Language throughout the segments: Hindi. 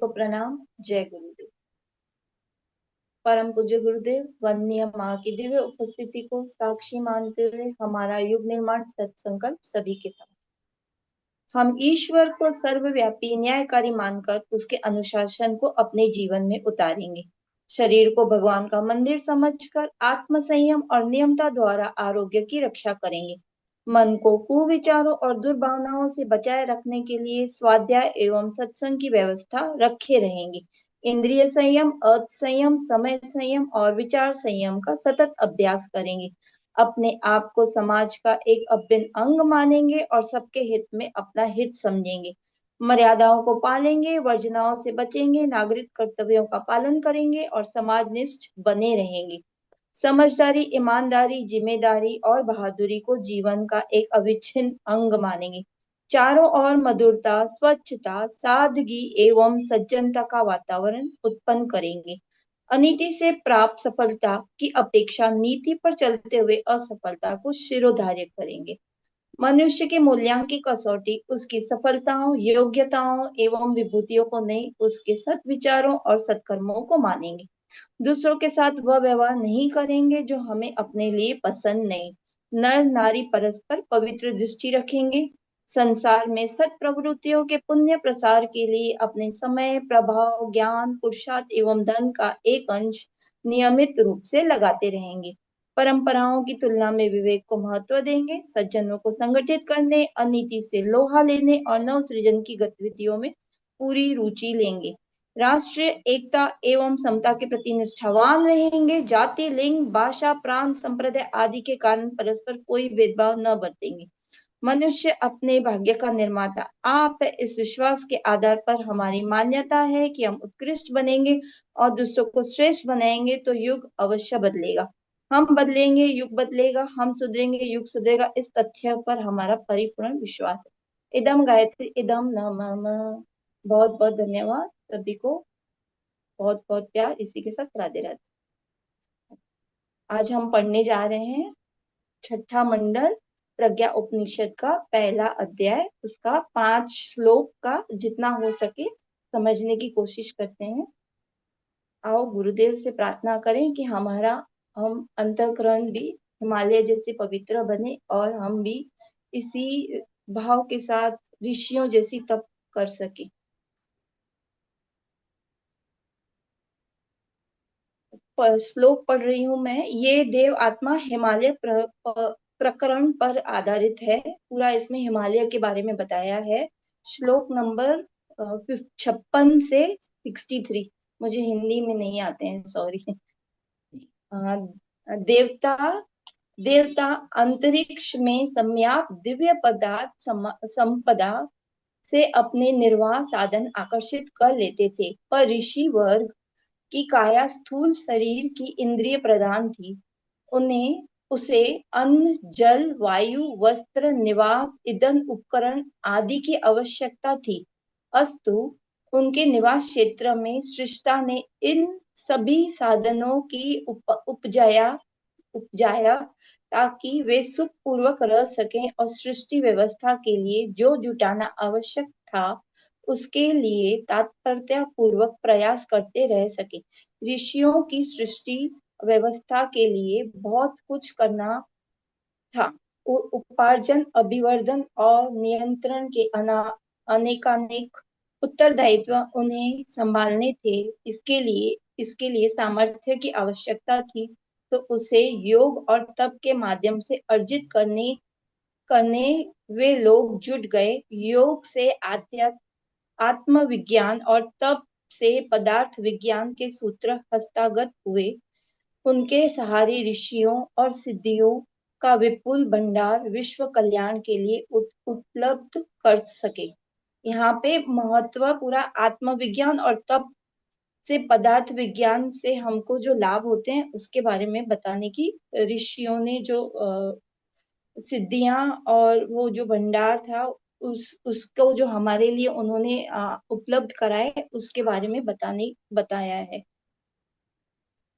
को प्रणाम। जय गुरुदेव। परम पूज्य गुरुदेव वंदनीय माँ की दिव्य उपस्थिति को साक्षी मानते हुए हमारा युग निर्माण सत्संकल्प सभी के साथ हम ईश्वर को सर्वव्यापी न्यायकारी मानकर उसके अनुशासन को अपने जीवन में उतारेंगे। शरीर को भगवान का मंदिर समझकर आत्म संयम और नियमता द्वारा आरोग्य की रक्षा करेंगे। मन को कुविचारों और दुर्भावनाओं से बचाए रखने के लिए स्वाध्याय एवं सत्संग की व्यवस्था रखे रहेंगे। इंद्रिय संयम, अर्थ संयम, समय संयम और विचार संयम का सतत अभ्यास करेंगे। अपने आप को समाज का एक अभिन्न अंग मानेंगे और सबके हित में अपना हित समझेंगे। मर्यादाओं को पालेंगे, वर्जनाओं से बचेंगे, नागरिक कर्तव्यों का पालन करेंगे और समाजनिष्ठ बने रहेंगे। समझदारी, ईमानदारी, जिम्मेदारी और बहादुरी को जीवन का एक अविच्छिन्न अंग मानेंगे। चारों ओर मधुरता, स्वच्छता, सादगी एवं सज्जनता का वातावरण उत्पन्न करेंगे। अनीति से प्राप्त सफलता की अपेक्षा नीति पर चलते हुए असफलता को शिरोधार्य करेंगे। मनुष्य के मूल्यांकन की कसौटी उसकी सफलताओं, योग्यताओं एवं विभूतियों को नहीं, उसके सद्विचारों और सत्कर्मों को मानेंगे। दूसरों के साथ वह व्यवहार नहीं करेंगे जो हमें अपने लिए पसंद नहीं। नर नारी परस्पर पवित्र दृष्टि रखेंगे। संसार में सत प्रवृत्तियों के पुण्य प्रसार के लिए अपने समय, प्रभाव, ज्ञान, पुरुषार्थ एवं धन का एक अंश नियमित रूप से लगाते रहेंगे। परंपराओं की तुलना में विवेक को महत्व देंगे। सज्जनों को संगठित करने, अनीति से लोहा लेने और नव सृजन की गतिविधियों में पूरी रुचि लेंगे। राष्ट्रीय एकता एवं समता के प्रति निष्ठावान रहेंगे। जाति, लिंग, भाषा, प्रांत, संप्रदाय आदि के कारण परस्पर कोई भेदभाव न बरतेंगे। मनुष्य अपने भाग्य का निर्माता आप है, इस विश्वास के आधार पर हमारी मान्यता है कि हम उत्कृष्ट बनेंगे और दूसरों को श्रेष्ठ बनाएंगे तो युग अवश्य बदलेगा। हम बदलेंगे, युग बदलेगा। हम सुधरेंगे, युग सुधरेगा। इस तथ्य पर हमारा परिपूर्ण विश्वास है। इदम गायत्री इदम न मम। बहुत बहुत धन्यवाद सभी को। बहुत बहुत प्यार। इसी के साथ राधे राधे। आज हम पढ़ने जा रहे हैं छठा मंडल प्रज्ञा उपनिषद का पहला अध्याय। उसका 5 श्लोक का जितना हो सके समझने की कोशिश करते हैं। आओ गुरुदेव से प्रार्थना करें कि हम अंतःकरण भी हिमालय जैसे पवित्र बने और हम भी इसी भाव के साथ ऋषियों जैसी तप कर सके। श्लोक पढ़ रही हूं मैं। ये देव आत्मा हिमालय प्रकरण पर आधारित है। पूरा इसमें हिमालय के बारे में बताया है। श्लोक नंबर 56 से 63। मुझे हिंदी में नहीं आते हैं, सॉरी। देवता देवता अंतरिक्ष में सम्याप दिव्य पदार्थ संपदा से अपने निर्वाह साधन आकर्षित कर लेते थे, पर ऋषि वर्ग की काया स्थूल शरीर की इंद्रिय प्रधान थी। उसे अन्न, जल, वायु, वस्त्र, निवास, ईंधन, उपकरण आदि की आवश्यकता थी। अस्तु उनके निवास क्षेत्र में सृष्टा ने इन सभी साधनों की उपजाया ताकि वे सुख पूर्वक रह सकें और सृष्टि व्यवस्था के लिए जो जुटाना आवश्यक था उसके लिए तात्पर्य पूर्वक प्रयास करते रह सके। ऋषियों की सृष्टि व्यवस्था के लिए बहुत कुछ करना था। उपार्जन, अभिवर्धन और नियंत्रण के अनेकानेक उत्तरदायित्व उन्हें संभालने थे। इसके लिए सामर्थ्य की आवश्यकता थी, तो उसे योग और तप के माध्यम से अर्जित करने वे लोग जुट गए। योग से आत्मविज्ञान और तप से पदार्थ विज्ञान के सूत्र हस्तगत हुए। उनके सहारे ऋषियों और सिद्धियों का विपुल भंडार विश्व कल्याण के लिए उपलब्ध कर सके। यहाँ पे महत्व पूरा आत्मविज्ञान और तप से पदार्थ विज्ञान से हमको जो लाभ होते हैं उसके बारे में बताने की ऋषियों ने जो सिद्धियां और वो जो भंडार था उसको जो हमारे लिए उन्होंने उपलब्ध कराए उसके बारे में बताया है।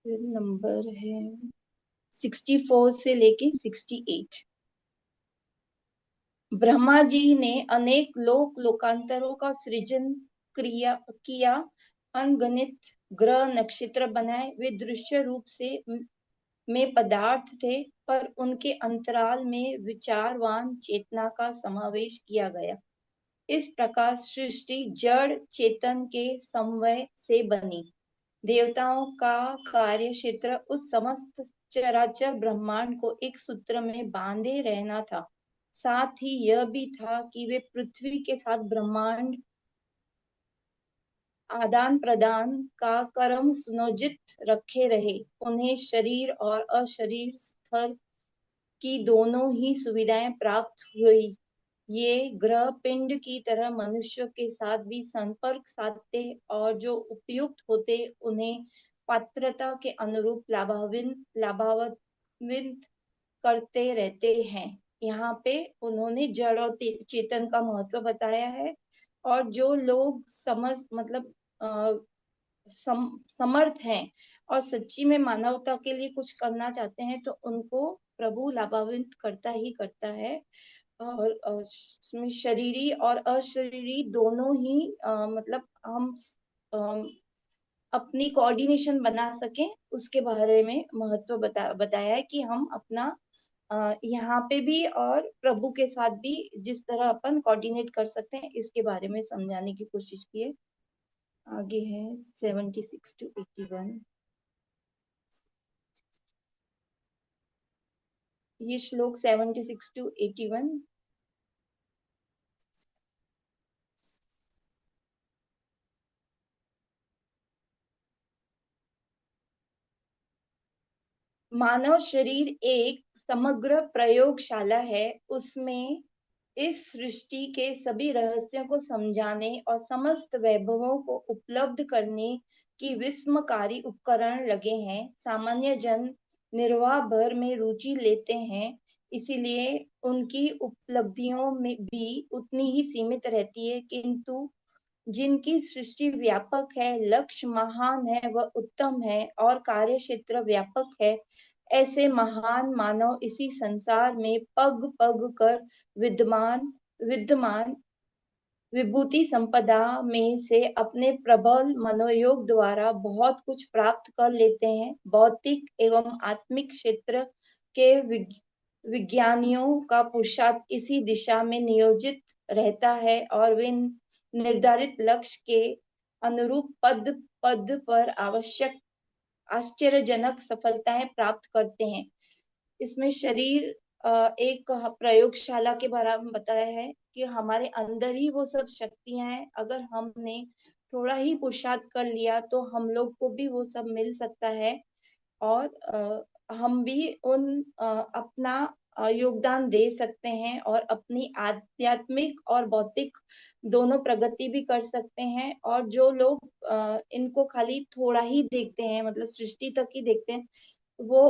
फिर नंबर है 64 से लेके 68। ब्रह्मा जी ने अनेक लोकांतरों का सृजन किया, अनगणित ग्रह नक्षत्र बनाए। वे दृश्य रूप से में पदार्थ थे, पर उनके अंतराल में विचारवान चेतना का समावेश किया गया। इस प्रकार सृष्टि जड़ चेतन के समन्वय से बनी। देवताओं का कार्य क्षेत्र उस समस्त चराचर ब्रह्मांड को एक सूत्र में बांधे रहना था। साथ ही यह भी था कि वे पृथ्वी के साथ ब्रह्मांड आदान प्रदान का क्रम सुनियोजित रखे रहे। उन्हें शरीर और अशरीर स्तर की दोनों ही सुविधाएं प्राप्त हुई। ये ग्रह पिंड की तरह मनुष्य के साथ भी संपर्क साधते और जो उपयुक्त होते उन्हें पात्रता के अनुरूप लाभान्वित करते रहते हैं। यहाँ पे उन्होंने जड़ और चेतन का महत्व बताया है, और जो लोग समर्थ हैं और सच्ची में मानवता के लिए कुछ करना चाहते हैं, तो उनको प्रभु लाभान्वित करता ही करता है। और इसमें शरीरी और अशरीरी दोनों ही मतलब हम अपनी कोऑर्डिनेशन बना सकें, उसके बारे में महत्व बताया है कि हम अपना यहाँ पे भी और प्रभु के साथ भी जिस तरह अपन कोऑर्डिनेट कर सकते हैं, इसके बारे में समझाने की कोशिश की है। आगे है 76 to 81। ये श्लोक 76 to 81। मानव शरीर एक समग्र प्रयोगशाला है। उसमें इस सृष्टि के सभी रहस्यों को समझाने और समस्त वैभवों को उपलब्ध करने की विस्मयकारी उपकरण लगे हैं। सामान्य जन निर्वाह भर में रुचि लेते हैं, इसीलिए उनकी उपलब्धियों में भी उतनी ही सीमित रहती है, किंतु जिनकी सृष्टि व्यापक है, लक्ष्य महान है, वह उत्तम है और कार्य क्षेत्र व्यापक है, ऐसे महान मानव इसी संसार में पग पग कर विद्यमान विद्यमान विभूति संपदा में से अपने प्रबल मनोयोग द्वारा बहुत कुछ प्राप्त कर लेते हैं। भौतिक एवं आत्मिक क्षेत्र के विज्ञानियों का पुरुषार्थ इसी दिशा में नियोजित रहता है और वे निर्धारित लक्ष्य के अनुरूप पद पद पर आवश्यक आश्चर्यजनक सफलताएं प्राप्त करते हैं। इसमें शरीर एक प्रयोगशाला के बारे में बताया है कि हमारे अंदर ही वो सब शक्तियां हैं। अगर हमने थोड़ा ही पुरुषार्थ कर लिया तो हम लोग को भी वो सब मिल सकता है, और हम भी अपना योगदान दे सकते हैं और अपनी आध्यात्मिक और भौतिक दोनों प्रगति भी कर सकते हैं। और जो लोग इनको खाली थोड़ा ही देखते हैं, मतलब सृष्टि तक ही देखते हैं, वो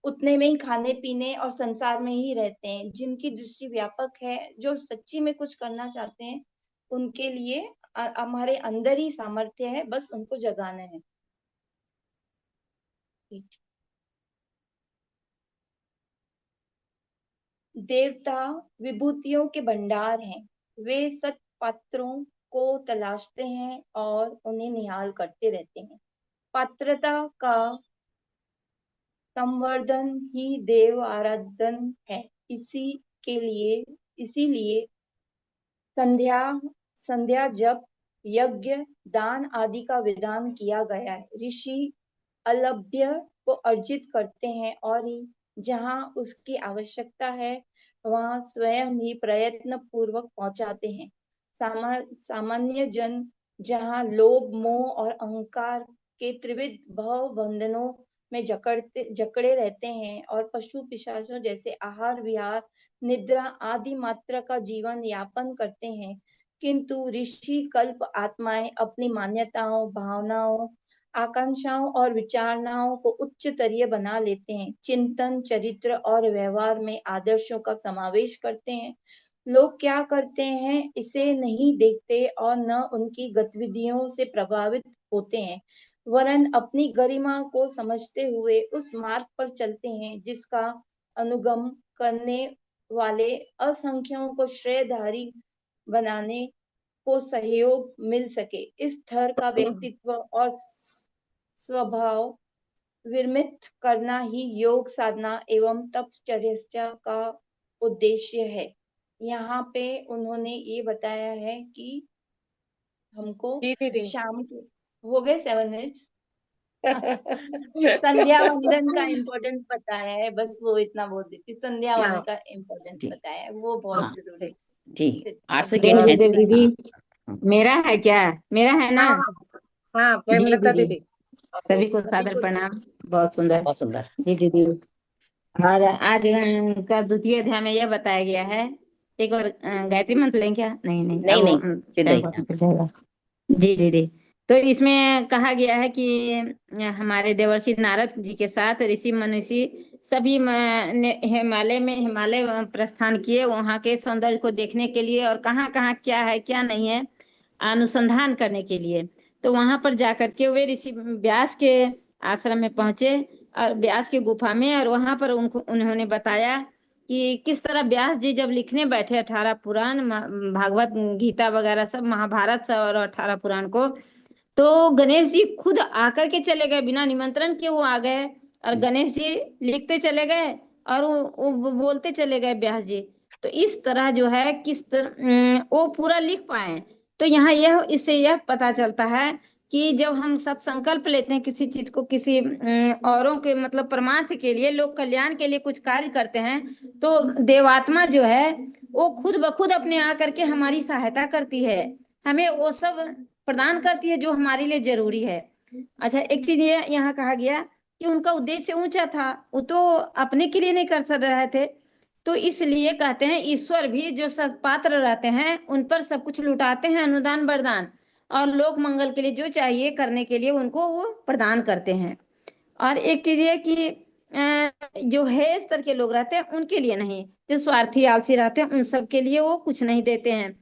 उतने में ही खाने पीने और संसार में ही रहते हैं। जिनकी दृष्टि व्यापक है, जो सच्ची में कुछ करना चाहते हैं, उनके लिए हमारे अंदर ही सामर्थ्य है, बस उनको जगाना है। देवता विभूतियों के भंडार हैं। वे सत्पात्रों को तलाशते हैं और उन्हें निहाल करते रहते हैं। पात्रता का संवर्धन ही देव आराधन है। इसीलिए संध्या संध्या जप, यज्ञ, दान आदि का विधान किया गया है। ऋषि अलभ्य को अर्जित करते हैं और जहाँ उसकी आवश्यकता है वहाँ स्वयं ही प्रयत्न पूर्वक पहुंचाते हैं। सामान्य जन जहाँ लोभ, मोह और अहंकार के त्रिविध भव बंधनों में जकड़े रहते हैं और पशु पिशाचों जैसे आहार विहार निद्रा आदि मात्रा का जीवन यापन करते हैं, किंतु ऋषि कल्प आत्माएं अपनी मान्यताओं, भावनाओं, आकांक्षाओं और विचारणाओं को उच्चतरीय बना लेते हैं। चिंतन, चरित्र और व्यवहार में आदर्शों का समावेश करते हैं। लोग क्या करते हैं इसे नहीं देखते और न उनकी गतिविधियों से प्रभावित होते हैं, वरन अपनी गरिमा को समझते हुए उस मार्ग पर चलते हैं जिसका अनुगम करने वाले असंख्यों को श्रेयधारी बनाने को सहयोग मिल सके। इस स्तर का व्यक्तित्व और स्वभाव विनिर्मित करना ही योग साधना एवं तपश्चर्या का उद्देश्य है। यहाँ पे उन्होंने ये बताया है कि हमको जी दीदी। शाम के हो गए 7 मिनट्स। संध्या वंदन का इम्पोर्टेंस बताया है, बस वो इतना बोल देती। संध्या वंदन हाँ का इम्पोर्टेंस जी बताया है, वो बहुत हाँ जरूरी जी। है। 8 सेकेंड है दीदी। दीदी, हाँ मेरा है क्या? मेरा है ना? हाँ हाँ, जी प्रेमलता दीदी, दीदी। सभी को सभी सादर को प्रणाम। बहुत सुंदर। बहुत सुंदर। जी दीदी, और आज का द्वितीय अध्याय में यह बताया गया है। एक और गायत्री मंत्र लें क्या? नहीं नहीं, नहीं अब वो नहीं, सीधा टाइम ही। पास निकल जाएगा। जी दीदी, तो इसमें कहा गया है कि हमारे देवर्षि नारद जी के साथ ऋषि मनीषी सभी ने हिमालय प्रस्थान किए, वहाँ के सौंदर्य को देखने के लिए और कहाँ कहाँ क्या है क्या नहीं है अनुसंधान करने के लिए। तो वहां पर जाकर के वे ऋषि व्यास के आश्रम में पहुंचे और व्यास की गुफा में, और वहां पर उन्होंने बताया कि किस तरह व्यास जी जब लिखने बैठे 18 पुराण, भागवत गीता वगैरह सब, महाभारत सब और 18 पुराण को, तो गणेश जी खुद आकर के चले गए, बिना निमंत्रण के वो आ गए और गणेश जी लिखते चले गए और वो बोलते चले गए व्यास जी। तो इस तरह जो है किस तरह वो पूरा लिख पाए। तो यहाँ यह इससे यह पता चलता है कि जब हम सत्संकल्प लेते हैं किसी चीज को, किसी औरों के मतलब परमार्थ के लिए, लोक कल्याण के लिए कुछ कार्य करते हैं, तो देवात्मा जो है वो खुद ब खुद अपने आकर के हमारी सहायता करती है, हमें वो सब प्रदान करती है जो हमारे लिए जरूरी है। अच्छा, एक चीज ये यहाँ कहा गया कि उनका उद्देश्य ऊंचा था, वो तो अपने के लिए नहीं कर सक रहे थे, तो इसलिए कहते हैं ईश्वर भी जो सत्पात्र रहते हैं उन पर सब कुछ लुटाते हैं, अनुदान वरदान, और लोक मंगल के लिए जो चाहिए करने के लिए उनको वो प्रदान करते हैं। और एक चीज ये कि जो है स्तर के लोग रहते हैं उनके लिए नहीं, जो स्वार्थी आलसी रहते हैं उन सब के लिए वो कुछ नहीं देते हैं।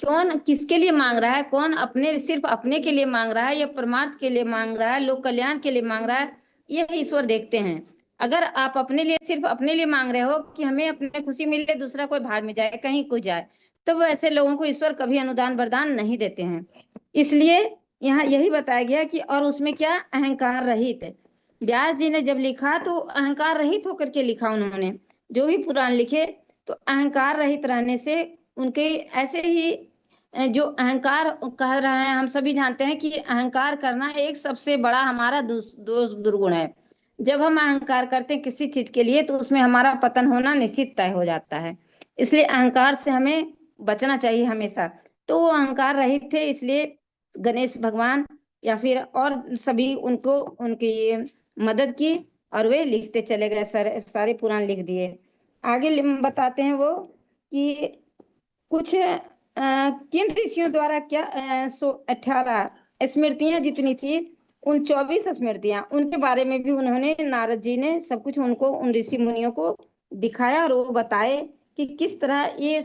कौन किसके लिए मांग रहा है, कौन अपने सिर्फ अपने के लिए मांग रहा है या परमार्थ के लिए मांग रहा है, लोक कल्याण के लिए मांग रहा है, यह ईश्वर देखते हैं। अगर आप अपने लिए सिर्फ अपने लिए मांग रहे हो कि हमें अपने खुशी मिले, दूसरा कोई भाड़ में जाए, कहीं को जाए, तो वो ऐसे लोगों को ईश्वर कभी अनुदान वरदान नहीं देते हैं। इसलिए यहाँ यही बताया गया कि और उसमें क्या, अहंकार रहित। व्यास जी ने जब लिखा तो अहंकार रहित होकर के लिखा उन्होंने, जो भी पुराण लिखे तो अहंकार रहित रहने से उनके ऐसे ही जो अहंकार कह रहे हैं, हम सभी जानते हैं कि अहंकार करना एक सबसे बड़ा हमारा दोष दुर्गुण है। जब हम अहंकार करते हैं किसी चीज के लिए तो उसमें हमारा पतन होना निश्चित तय हो जाता है। इसलिए अहंकार से हमें बचना चाहिए हमेशा। तो वो अहंकार रहित थे, इसलिए गणेश भगवान या फिर और सभी उनको उनकी मदद की और वे लिखते चले गए, सारे सारे पुराण लिख दिए। आगे बताते हैं वो कि कुछ किन ऋषियों द्वारा क्या 18 स्मृतियां जितनी थी, उन 24 स्मृतियां उनके बारे में भी उन्होंने, नारद जी ने सब कुछ उनको, उन ऋषि मुनियों को दिखाया और वो बताए कि किस तरह ये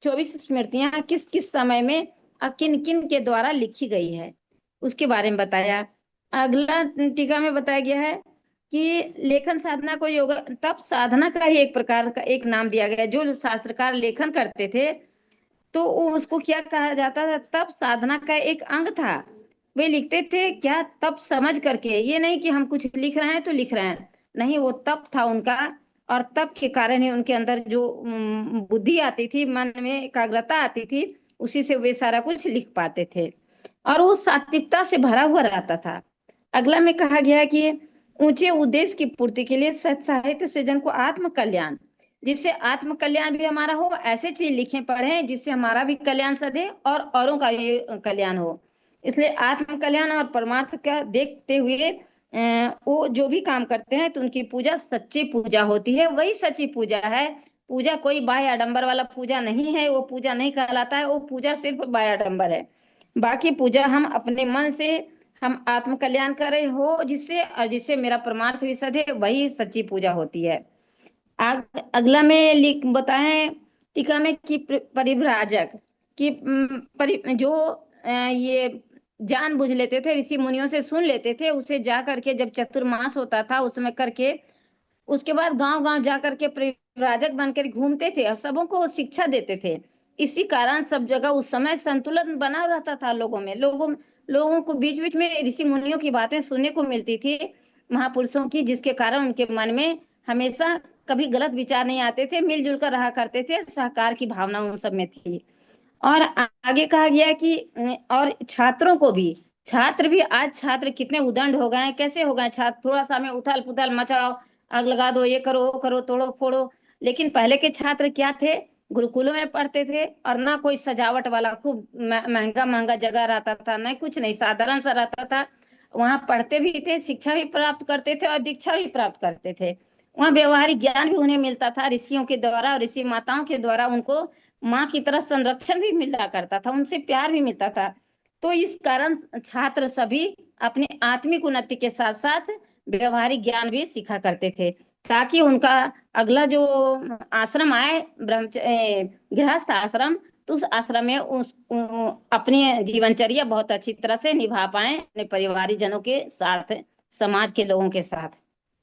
24 स्मृतियां किस किस समय में और किन किन के द्वारा लिखी गई है, उसके बारे में बताया। अगला टीका में बताया गया है कि लेखन साधना को योग तप साधना का ही एक प्रकार का एक नाम दिया गया है। जो शास्त्रकार लेखन करते थे तो उसको क्या कहा जाता था, तप साधना का एक अंग था। वे लिखते थे क्या, तप समझ करके, ये नहीं कि हम कुछ लिख रहे हैं तो लिख रहे हैं, नहीं, वो तप था उनका। और तप के कारण ही उनके अंदर जो बुद्धि आती थी, मन में एकाग्रता आती थी, उसी से वे सारा कुछ लिख पाते थे और वो सात्विकता से भरा हुआ रहता था। अगला में कहा गया है कि ऊंचे उद्देश्य की पूर्ति के लिए साहित्य सृजन को आत्म कल्याण, जिससे आत्म कल्याण भी हमारा हो, ऐसे चीज लिखे पढ़े जिससे हमारा भी कल्याण सधे और औरों का भी कल्याण हो। इसलिए आत्म कल्याण और परमार्थ का देखते हुए वो जो भी काम करते हैं तो उनकी पूजा सच्ची पूजा होती है, वही सच्ची पूजा है। पूजा कोई बाह्य आडंबर वाला पूजा नहीं है, वो पूजा नहीं कहलाता है, वो पूजा सिर्फ बाह्य आडंबर है। बाकी पूजा हम अपने मन से हम आत्म कल्याण करे हो जिससे, और जिससे मेरा परमार्थ भी सधे, वही सच्ची पूजा होती है। अगला में लिख बताएं टीका में कि परिव्राजक कि जो ये जान बुझ लेते थे, ऋषि मुनियों से सुन लेते थे, उसे जा करके जब चतुर्मास होता था उसमें करके, उसके बाद गांव गांव जा करके परिव्राजक बनकर घूमते थे और सबों को शिक्षा देते थे इसी कारण सब जगह उस समय संतुलन बना रहता था लोगों में। लोगों को बीच बीच में ऋषि मुनियों की बातें सुनने को मिलती थी, महापुरुषों की, जिसके कारण उनके मन में हमेशा कभी गलत विचार नहीं आते थे, मिलजुल कर रहा करते थे, सहकार की भावना उन सब में थी। और आगे कहा गया कि और छात्रों को भी, छात्र भी, आज छात्र कितने उदंड हो गए हैं, कैसे हो गए छात्र, थोड़ा सा में उथल पुथल मचाओ, आग लगा दो, ये करो वो करो, तोड़ो फोड़ो। लेकिन पहले के छात्र क्या थे, गुरुकुलों में पढ़ते थे, और ना कोई सजावट वाला खूब महंगा महंगा जगह रहता था, ना कुछ नहीं, साधारण सा रहता था। वहां पढ़ते भी थे, शिक्षा भी प्राप्त करते थे और दीक्षा भी प्राप्त करते थे। वहाँ व्यवहारिक ज्ञान भी उन्हें मिलता था, ऋषियों के द्वारा और ऋषि माताओं के द्वारा उनको माँ की तरह संरक्षण भी मिला करता था, उनसे प्यार भी मिलता था। तो इस कारण छात्र सभी अपनी आत्मिक उन्नति के साथ साथ व्यवहारिक ज्ञान भी सीखा करते थे, ताकि उनका अगला जो आश्रम आए, गृहस्थ आश्रम, तो उस आश्रम में अपनी जीवनचर्या बहुत अच्छी तरह से निभा पाए अपने परिवारिक जनों के साथ, समाज के लोगों के साथ।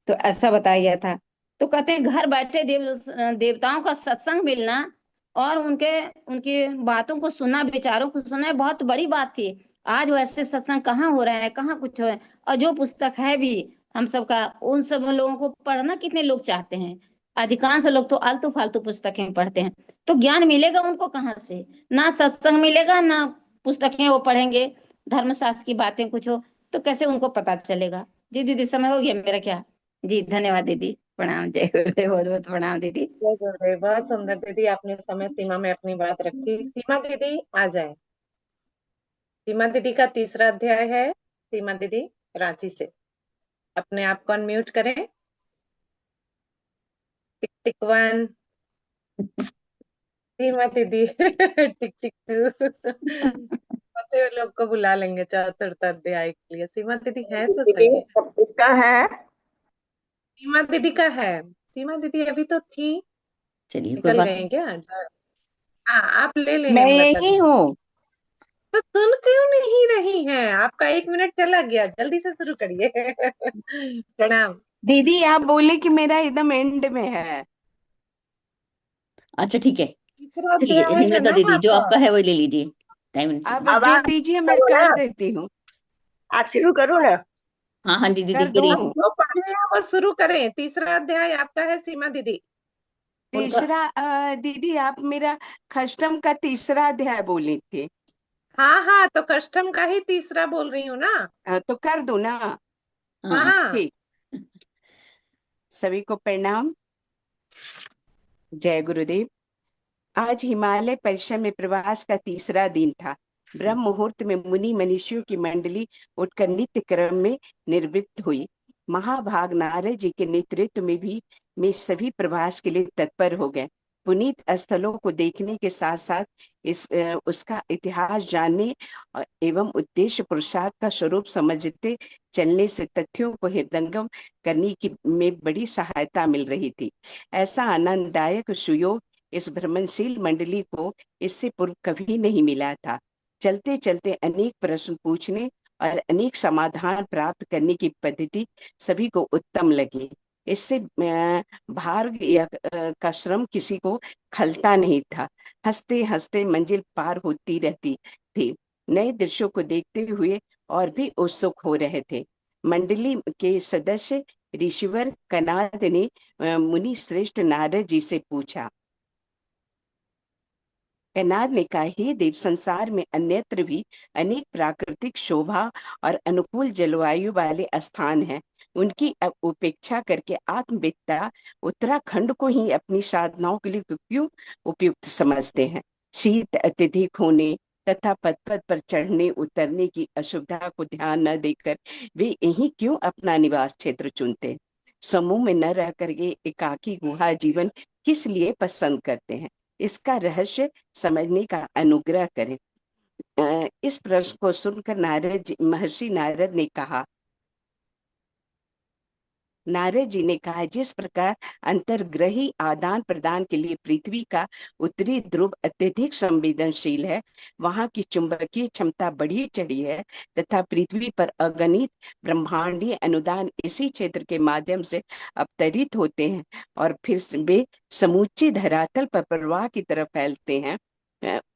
तो ऐसा बताया गया था। तो कहते हैं घर बैठे देवताओं का सत्संग मिलना और उनके उनकी बातों को सुनना, विचारों को सुनना बहुत बड़ी बात थी। आज वैसे सत्संग कहाँ हो रहे हैं, कहाँ कुछ हो रहा है। और जो पुस्तक है भी हम सबका, उन सब लोगों को पढ़ना कितने लोग चाहते हैं। अधिकांश लोग तो आलतू फालतू पुस्तकें पढ़ते हैं। तो ज्ञान मिलेगा उनको कहाँ से, ना सत्संग मिलेगा ना पुस्तकें वो पढ़ेंगे, धर्मशास्त्र की बातें कुछ हो तो कैसे उनको पता चलेगा। जी दीदी, समय हो गया मेरा क्या? जी धन्यवाद दीदी, प्रणाम, जय गुरुदेव, बहुत बहुत प्रणाम दीदी। जय गुरुदेव। बहुत सुंदर दीदी, आपने समय सीमा में अपनी बात रखी। सीमा दीदी आ जाए। सीमा दीदी का तीसरा अध्याय है। सीमा दीदी रांची से, अपने आप को अनम्यूट करें। टिक टिक वन। सीमा दीदी टिक टिक टू। चौथे लोग को बुला लेंगे चतुर्थ अध्याय के लिए। सीमा दीदी है तो दीदी सही। अब इसका है। सीमा दीदी का है। सीमा दीदी अभी तो थी, चलिए कोई निकल बात गई नहीं। क्या? हाँ, आप ले लें मैं हेमलता यही दीदी। हूँ। तो सुन क्यों नहीं रही हैं? आपका 1 मिनट चला गया, जल्दी से शुरू करिए। प्रणाम। दीदी आप बोले कि मेरा एकदम एंड में है। अच्छा ठीक है, तीसरा चलिए अध्याय है हेमलता ना दीदी जो आपका। आपका है वही ले लीजिए, टाइम। अब अब जो आप दीजिए मैं करो ना, कर देती हूँ। आप शुरू करो ना। हाँ हाँ जी दीदी कर करिए। दूँ। जो पढ़े हैं वो शुरू करें। तीसरा अध्याय आपका है सीमा दीदी। उनका, तीसरा दीदी आप मेरा खष्टम का तीसरा अध्याय बोली थी। हाँ हाँ, तो कस्टम का ही तीसरा बोल रही हूँ ना। तो कर दूँ ना। हाँ हाँ। ठीक। सभी को प्रणाम। जय गुरुदेव। आज हिमालय परिसर में प्रवास का तीसरा दिन था। ब्रह्म मुहूर्त में मुनि मनुष्यों की मंडली उठकर नित्य क्रम में निवृत्त हुई। महाभाग नारद जी के नेतृत्व में सभी प्रवास के लिए तत्पर हो गए। पुनीत स्थलों को देखने के साथ साथ उसका इतिहास जानने एवं उद्देश्य पुरुषार्थ का स्वरूप समझते चलने से तथ्यों को हृदयंगम करने की में बड़ी सहायता मिल रही थी। ऐसा आनंददायक सुयोग इस भ्रमणशील मंडली को इससे पूर्व कभी नहीं मिला था। चलते चलते अनेक प्रश्न पूछने और अनेक समाधान प्राप्त करने की पद्धति सभी को उत्तम लगी। इससे भार का श्रम किसी को खलता नहीं था। हंसते हंसते मंजिल पार होती रहती थी। नए दृश्यों को देखते हुए और भी उत्सुक हो रहे थे। मंडली के सदस्य ऋषिवर कनाद ने मुनि श्रेष्ठ नारद जी से पूछा। कनाद ने कहा, हे देव, संसार में अन्यत्र भी अनेक प्राकृतिक शोभा और अनुकूल जलवायु वाले स्थान हैं। उनकी उपेक्षा करके आत्मविद्ता उत्तराखंड को ही अपनी साधनाओं के लिए क्यों उपयुक्त समझते हैं? शीत अत्यधिक होने तथा पद पद पर चढ़ने उतरने की असुविधा को ध्यान न देकर वे यही क्यों अपना निवास क्षेत्र चुनते हैं? समूह में न रह करके एकाकी गुहा जीवन किस लिए पसंद करते हैं? इसका रहस्य समझने का अनुग्रह करें। इस प्रश्न को सुनकर महर्षि नारद जी ने कहा, जिस प्रकार अंतर्ग्रही आदान प्रदान के लिए पृथ्वी का उत्तरी ध्रुव अत्यधिक संवेदनशील है, वहां की चुंबकीय क्षमता बढ़ी चढ़ी है तथा पृथ्वी पर अगणित ब्रह्मांडीय अनुदान इसी क्षेत्र के माध्यम से अवतरित होते हैं और फिर वे समूचे धरातल पर प्रवाह की तरफ फैलते हैं।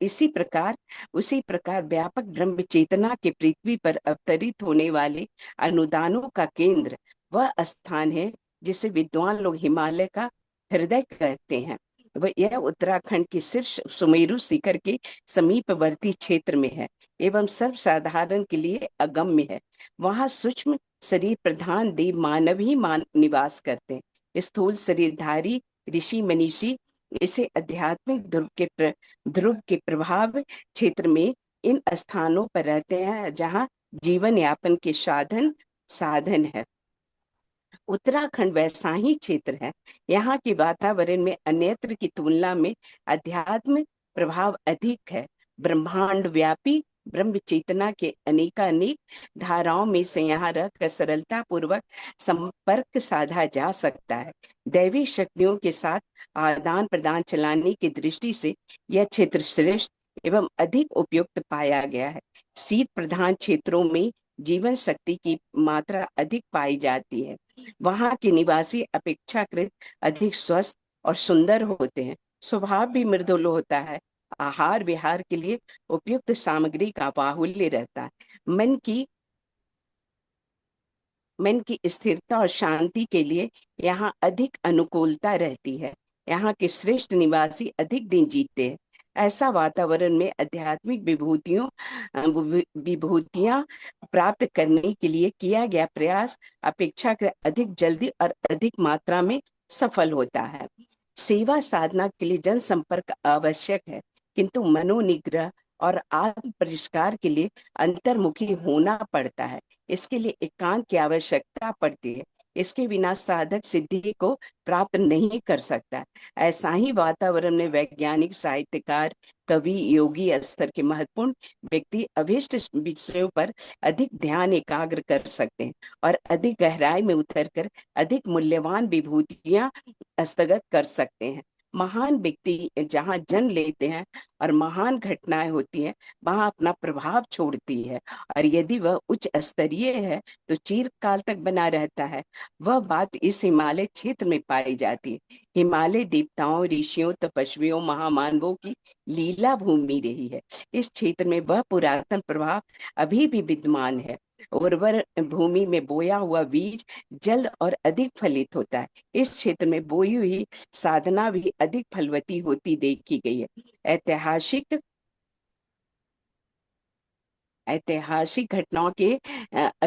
उसी प्रकार व्यापक ब्रह्म चेतना के पृथ्वी पर अवतरित होने वाले अनुदानों का केंद्र वह स्थान है जिसे विद्वान लोग हिमालय का हृदय कहते हैं। वह यह उत्तराखंड के शीर्ष सुमेरु शिखर के समीपवर्ती क्षेत्र में है एवं सर्वसाधारण के लिए अगम्य है। वहां सूक्ष्म शरीर प्रधान देव मानव ही निवास करते हैं। स्थूल शरीरधारी ऋषि मनीषी इसे आध्यात्मिक ध्रुव के प्रभाव क्षेत्र में इन स्थानों पर रहते हैं जहाँ जीवन यापन के साधन है। उत्तराखंड वैसा ही क्षेत्र है। यहाँ के वातावरण में अन्यत्र की तुलना में अध्यात्म प्रभाव अधिक है। ब्रह्मांड व्यापी ब्रह्म चेतना के अनेकानेक धाराओं में से यहाँ रहकर सरलता पूर्वक संपर्क साधा जा सकता है। दैवी शक्तियों के साथ आदान प्रदान चलाने की दृष्टि से यह क्षेत्र श्रेष्ठ एवं अधिक उपयुक्त पाया गया है। शीत प्रधान क्षेत्रों में जीवन शक्ति की मात्रा अधिक पाई जाती है। वहाँ के निवासी अपेक्षाकृत अधिक स्वस्थ और सुंदर होते हैं। स्वभाव भी मृदुल होता है। आहार विहार के लिए उपयुक्त सामग्री का बाहुल्य रहता है। मन की स्थिरता और शांति के लिए यहाँ अधिक अनुकूलता रहती है। यहाँ के श्रेष्ठ निवासी अधिक दिन जीते हैं। ऐसा वातावरण में आध्यात्मिक विभूतियां प्राप्त करने के लिए किया गया प्रयास अपेक्षाकृत अधिक जल्दी और अधिक मात्रा में सफल होता है। सेवा साधना के लिए जन संपर्क आवश्यक है, किंतु मनोनिग्रह और आत्म परिष्कार के लिए अंतर्मुखी होना पड़ता है। इसके लिए एकांत की आवश्यकता पड़ती है। इसके बिना साधक सिद्धि को प्राप्त नहीं कर सकता। ऐसा ही वातावरण में वैज्ञानिक, साहित्यकार, कवि, योगी स्तर के महत्वपूर्ण व्यक्ति अभीष्ट विषयों पर अधिक ध्यान एकाग्र कर सकते हैं और अधिक गहराई में उतरकर अधिक मूल्यवान विभूतियां हस्तगत कर सकते हैं। महान व्यक्ति जहाँ जन्म लेते हैं और महान घटनाएं होती हैं, वहां अपना प्रभाव छोड़ती है, और यदि वह उच्च स्तरीय है तो चिरकाल तक बना रहता है। वह बात इस हिमालय क्षेत्र में पाई जाती है। हिमालय देवताओं, ऋषियों, तपस्वियों, महामानवों की लीला भूमि रही है। इस क्षेत्र में वह पुरातन प्रभाव अभी भी विद्यमान है। उर्वर भूमि में बोया हुआ बीज जल्द और अधिक फलित होता है। इस क्षेत्र में बोई हुई साधना भी अधिक फलवती होती देखी गई है। ऐतिहासिक घटनाओं के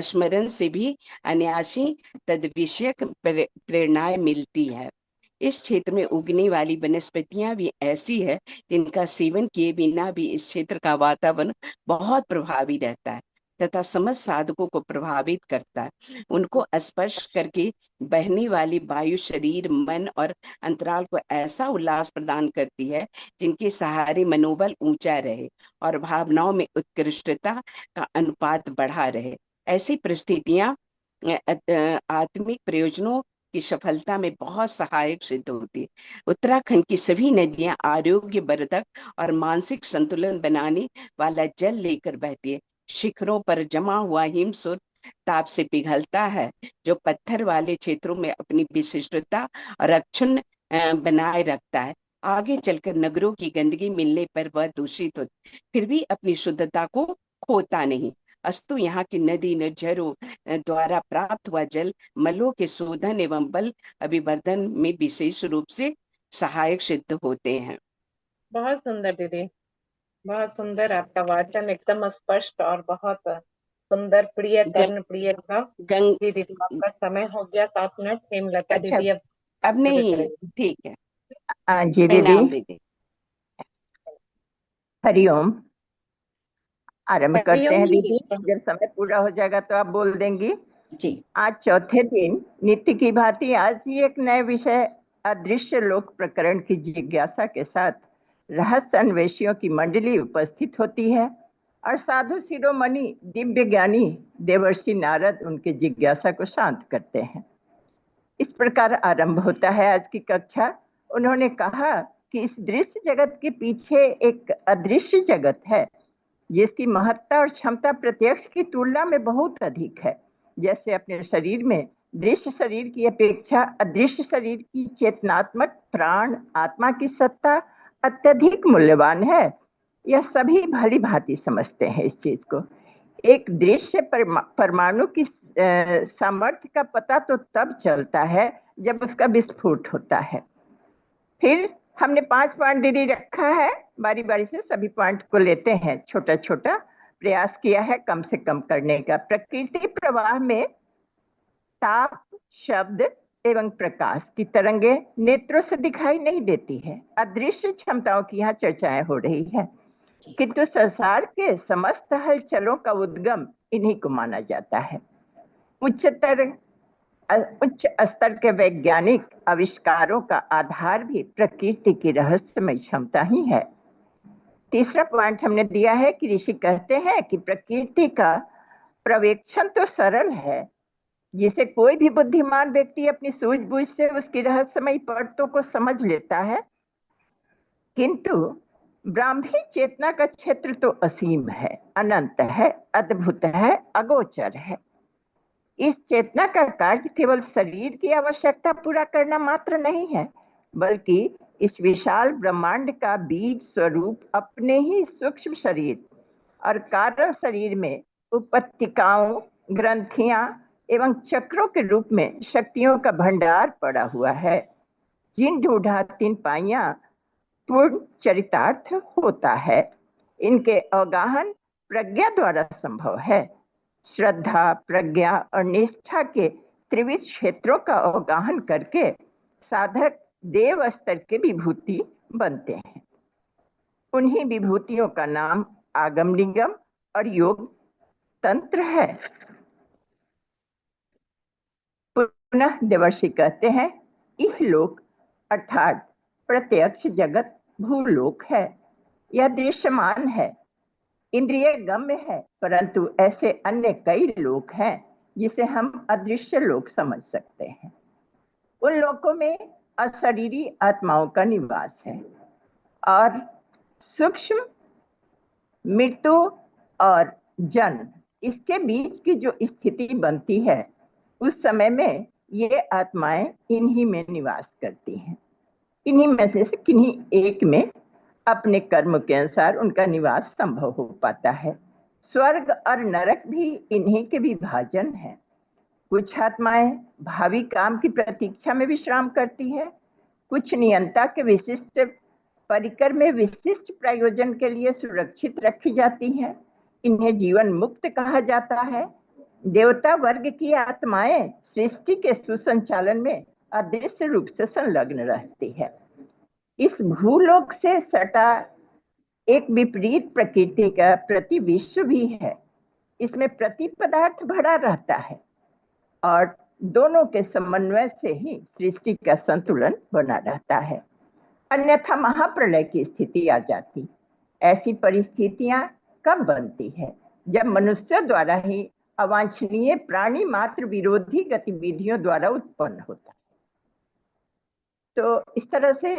स्मरण से भी अनायासी तद विषयक प्रेरणाएं मिलती है। इस क्षेत्र में उगने वाली वनस्पतियां भी ऐसी है जिनका सेवन किए बिना भी इस क्षेत्र का वातावरण बहुत प्रभावी रहता है तथा समस्त साधकों को प्रभावित करता है। उनको स्पर्श करके बहने वाली वायु शरीर, मन और अंतराल को ऐसा उल्लास प्रदान करती है जिनके सहारे मनोबल ऊंचा रहे और भावनाओं में उत्कृष्टता का अनुपात बढ़ा रहे। ऐसी परिस्थितियां आत्मिक प्रयोजनों की सफलता में बहुत सहायक सिद्ध होती है। उत्तराखंड की सभी नदियां आरोग्य वर्धक और मानसिक संतुलन बनाने वाला जल लेकर बहती है। शिखरों पर जमा हुआ हिमस्रोत ताप से पिघलता है, जो पत्थर वाले क्षेत्रों में अपनी विशिष्टता और अक्षुण्ण बनाए रखता है। आगे चलकर नगरों की गंदगी मिलने पर वह दूषित होता, फिर भी अपनी शुद्धता को खोता नहीं। अस्तु यहाँ की नदी निर्झरों द्वारा प्राप्त हुआ जल मलों के शोधन एवं बल अभिवर्धन में विशेष रूप से सहायक सिद्ध होते हैं। बहुत सुंदर दीदी, बहुत सुंदर। आपका वाचन एकदम स्पष्ट और बहुत सुंदर, प्रिय, कर्ण प्रिय था। गंग जी दीदी, आपका समय हो गया 7 मिनट। हेमलता अच्छा, दीदी अब अब नहीं, शुरू करेंगी। ठीक है। जी दीदी, प्रणाम दीदी। हरिओम। आरंभ करते हरिओम हैं जी। दीदी, जब समय पूरा हो जाएगा तो आप बोल देंगी। जी आज चौथे दिन नित्य की भांति आज भी एक नए विषय अदृश्य लोक प्रकरण की जिज्ञासा के साथ रहस्य अन्वेषियों की मंडली उपस्थित होती है और साधु शिरोमणि दिव्य ज्ञानी देवर्षि नारद उनकी जिज्ञासा को शांत करते हैं। इस प्रकार आरंभ होता है आज की कक्षा। उन्होंने कहा कि इस दृश्य जगत के पीछे एक अदृश्य जगत है जिसकी महत्ता और क्षमता प्रत्यक्ष की तुलना में बहुत अधिक है। जैसे अपने शरीर में दृश्य शरीर की अपेक्षा अदृश्य शरीर की चेतनात्मक प्राण आत्मा की सत्ता अत्यधिक मूल्यवान है, यह सभी भली भांति समझते हैं इस चीज को। एक दृश्य परमाणु की सामर्थ्य का पता तो तब चलता है जब उसका विस्फोट होता है। फिर हमने 5 पॉइंट दीदी रखा है, बारी बारी से सभी पॉइंट को लेते हैं। छोटा छोटा प्रयास किया है कम से कम करने का। प्रकृति प्रवाह में ताप, शब्द एवं प्रकाश की तरंगे नेत्रों से दिखाई नहीं देती है। अदृश्य क्षमताओं की यहाँ चर्चाएं हो रही है, किंतु संसार के समस्त हलचलों का उद्गम इन्हीं को माना जाता है। उच्च स्तर के वैज्ञानिक आविष्कारों का आधार भी प्रकृति की रहस्यमय क्षमता ही है। तीसरा पॉइंट हमने दिया है कि ऋषि कहते हैं कि प्रकृति का प्रवेक्षण तो सरल है, जिसे कोई भी बुद्धिमान व्यक्ति अपनी सूझबूझ से उसकी रहस्यमय परतों को समझ लेता है, किंतु ब्राह्मी चेतना का क्षेत्र तो असीम है, अनंत है, अद्भुत है, अगोचर है। इस चेतना का कार्य केवल शरीर की आवश्यकता पूरा करना मात्र नहीं है, बल्कि इस विशाल ब्रह्मांड का बीज स्वरूप अपने ही सूक्ष्म शरीर और कारण शरीर में उपत्तिकाओं, ग्रंथियां एवं चक्रों के रूप में शक्तियों का भंडार पड़ा हुआ है, जिन ढूंढा तीन पाइयां पूर्ण चरितार्थ होता है। इनके अवगाहन प्रज्ञा द्वारा संभव है। श्रद्धा, प्रज्ञा और निष्ठा के त्रिविध क्षेत्रों का अवगाहन करके साधक देव स्तर के विभूति बनते हैं। उन्हीं विभूतियों का नाम आगम निगम और योग तंत्र है। पुनः देवर्षि कहते हैं, इहलोक अर्थात प्रत्यक्ष जगत भूलोक है। यह दृश्यमान है, इंद्रिय गम्य है, परंतु ऐसे अन्य कई लोक हैं जिसे हम अदृश्य लोक समझ सकते हैं। उन लोकों में अशरीरी आत्माओं का निवास है और सूक्ष्म मृत्यु और जन्म, इसके बीच की जो स्थिति बनती है, उस समय में ये आत्माएं इन्हीं में निवास करती हैं। इन्हीं में से किन्हीं एक में अपने कर्म के अनुसार उनका निवास संभव हो पाता है। स्वर्ग और नरक भी इन्हीं के विभाजन है। कुछ आत्माएं भावी काम की प्रतीक्षा में विश्राम करती है, कुछ नियंता के विशिष्ट परिकर में विशिष्ट प्रयोजन के लिए सुरक्षित रखी जाती हैं। इन्हें जीवन मुक्त कहा जाता है। देवता वर्ग की आत्माएं सृष्टि के सुसंचालन में अदृश्य रूप से संलग्न रहती है। इस भूलोक से सटा एक विपरीत प्रकृति का प्रति विश्व भी है। इसमें प्रति पदार्थ भरा रहता है और दोनों के समन्वय से ही सृष्टि का संतुलन बना रहता है, अन्यथा महाप्रलय की स्थिति आ जाती। ऐसी परिस्थितियां कब बनती है? जब मनुष्यों द्वारा ही अवांछनीय प्राणी मात्र विरोधी गतिविधियों द्वारा उत्पन्न होता है। तो इस तरह से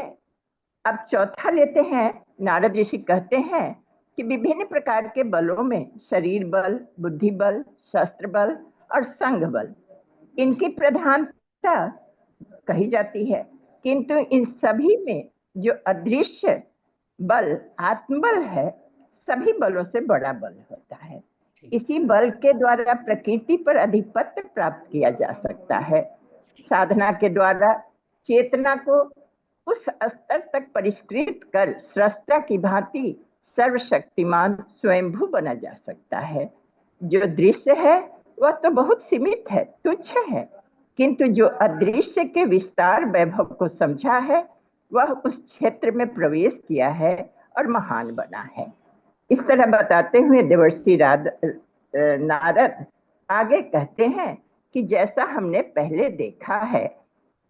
अब चौथा लेते हैं। नारद ऋषि कहते हैं कि विभिन्न प्रकार के बलों में शरीर बल, बुद्धि बल, शस्त्र बल और संघ बल, इनकी प्रधानता कही जाती है, किंतु इन सभी में जो अदृश्य बल आत्मबल है, सभी बलों से बड़ा बल होता है। इसी बल के द्वारा प्रकृति पर अधिपत्य प्राप्त किया जा सकता है। साधना के द्वारा चेतना को उस स्तर तक परिष्कृत कर स्रष्टा की भांति सर्वशक्तिमान स्वयंभू बना जा सकता है। जो दृश्य है वह तो बहुत सीमित है, तुच्छ है, किंतु जो अदृश्य के विस्तार वैभव को समझा है, वह उस क्षेत्र में प्रवेश किया है और महान बना है। इस तरह बताते हुए देवर्षि नारद आगे कहते हैं कि जैसा हमने पहले देखा है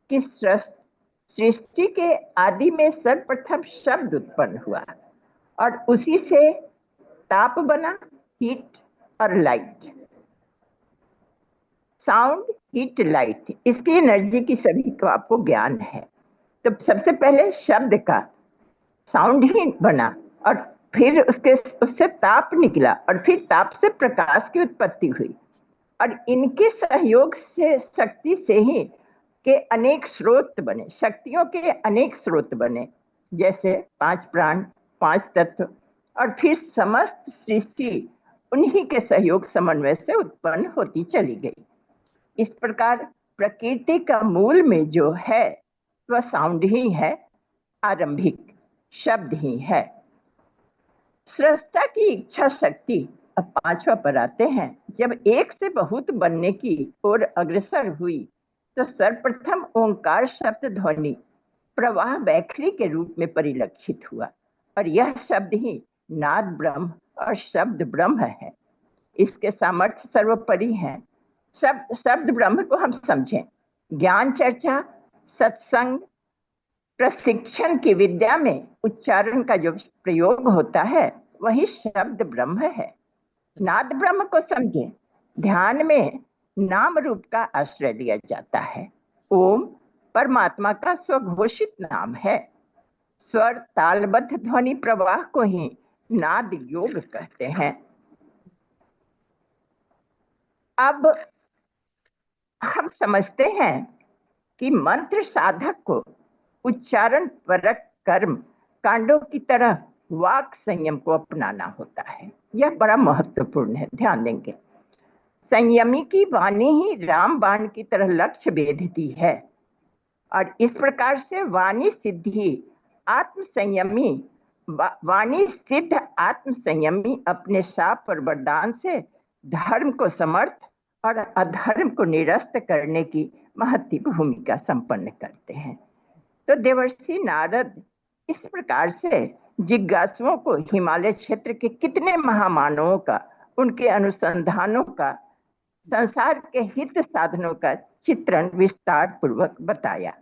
कि सृष्टि के आदि में सर्वप्रथम शब्द उत्पन्न हुआ और उसी से ताप बना, हीट और लाइट। साउंड, हीट, लाइट, इसकी एनर्जी की सभी को आपको ज्ञान है। तो सबसे पहले शब्द का साउंड ही बना और फिर उससे ताप निकला और फिर ताप से प्रकाश की उत्पत्ति हुई और इनके सहयोग से शक्ति से ही के अनेक स्रोत बने, शक्तियों के अनेक स्रोत बने, जैसे 5 प्राण, 5 तत्व और फिर समस्त सृष्टि उन्हीं के सहयोग समन्वय से उत्पन्न होती चली गई। इस प्रकार प्रकृति का मूल में जो है वह साउंड ही है, आरंभिक शब्द ही है। सृष्टा की इच्छा शक्ति, अब पांचवा पर आते हैं, जब एक से बहुत बनने की ओर अग्रसर हुई तो सर्वप्रथम ओंकार शब्द ध्वनि प्रवाह वैखरी के रूप में परिलक्षित हुआ और यह शब्द ही नाद ब्रह्म और शब्द ब्रह्म है। इसके सामर्थ्य सर्वोपरि है। शब्द ब्रह्म को हम समझें, ज्ञान चर्चा सत्संग प्रशिक्षण की विद्या में उच्चारण का जो प्रयोग होता है वही शब्द ब्रह्म है। नाद ब्रह्म को समझें, ध्यान में नाम रूप का आश्रय लिया जाता है। ओम परमात्मा का स्वघोषित नाम है। स्वर तालबद्ध ध्वनि प्रवाह को ही नाद योग कहते हैं। अब हम समझते हैं कि मंत्र साधक को उच्चारण परक कर्म कांडों की तरह वाक संयम को अपनाना होता है। यह बड़ा महत्वपूर्ण है, ध्यान देंगे। संयमी की वाणी ही राम बाण की तरह लक्ष्य भेदती है और इस प्रकार से वाणी सिद्धि आत्म संयमी वाणी सिद्ध आत्म संयमी अपने शाप और वरदान से धर्म को समर्थ और अधर्म को निरस्त करने की महती भूमिका संपन्न करते हैं। तो देवर्षि नारद इस प्रकार से जिज्ञासुओं को हिमालय क्षेत्र के कितने महामानवों का, उनके अनुसंधानों का, संसार के हित साधनों का चित्रण विस्तार पूर्वक बताया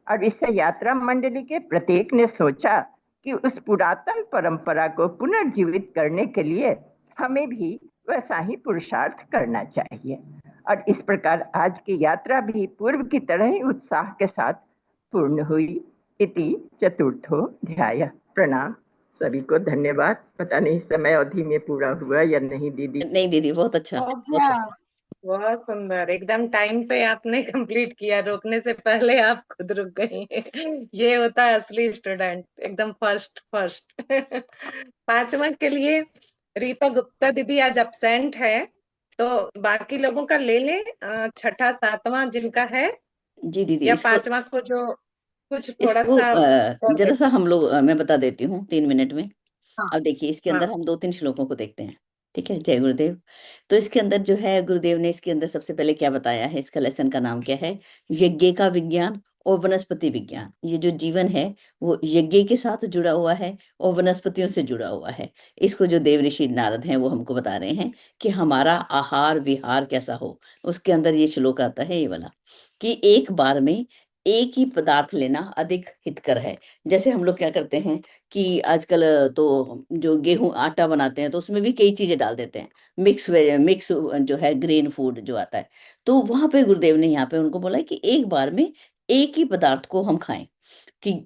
और इससे यात्रा मंडली के प्रत्येक ने सोचा कि उस पुरातन परंपरा को पुनर्जीवित करने के लिए हमें भी वैसा ही पुरुषार्थ करना चाहिए। और इस प्रकार आज की यात्रा भी पूर्व की तरह ही उत्साह के साथ पूर्ण हुई। इति चतुर्थो अध्याय। प्रणाम सभी को, धन्यवाद। पता नहीं समय अवधि में पूरा हुआ या नहीं दीदी? नहीं दीदी, बहुत अच्छा, बहुत अच्छा। बहुत सुंदर, एकदम टाइम पे आपने कंप्लीट किया, रोकने से पहले आप खुद रुक गई। ये होता है असली स्टूडेंट, एकदम फर्स्ट। पांचवा के लिए रीता गुप्ता दीदी आज अब्सेंट है, तो बाकी लोगों का ले ले। छठा सातवां जिनका है, जी दीदी, या इसको पांचवा को जो कुछ थोड़ा इसको सा कर जरा दे। सा हम लोग मैं बता देती हूँ 3 मिनट में। हाँ अब देखिए, इसके हाँ अंदर हम 2-3 श्लोकों को देखते हैं। ठीक है, जय गुरुदेव। तो इसके अंदर जो है, गुरुदेव ने इसके अंदर सबसे पहले क्या बताया है, इसका लेसन का नाम क्या है, यज्ञ का विज्ञान और वनस्पति विज्ञान। ये जो जीवन है वो यज्ञ के साथ जुड़ा हुआ है और वनस्पतियों से जुड़ा हुआ है। इसको जो देव ऋषि नारद हैं वो हमको बता रहे हैं कि हमारा आहार विहार कैसा हो। उसके अंदर ये श्लोक आता है, ये वाला, कि एक बार में एक ही पदार्थ लेना अधिक हितकर है। जैसे हम लोग क्या करते हैं कि आजकल तो जो गेहूं आटा बनाते हैं तो उसमें भी कई चीजें डाल देते हैं, मिक्स जो है ग्रेन फूड जो आता है। तो वहां पे गुरुदेव ने यहाँ पे उनको बोला है कि एक बार में एक ही पदार्थ को हम खाएं, कि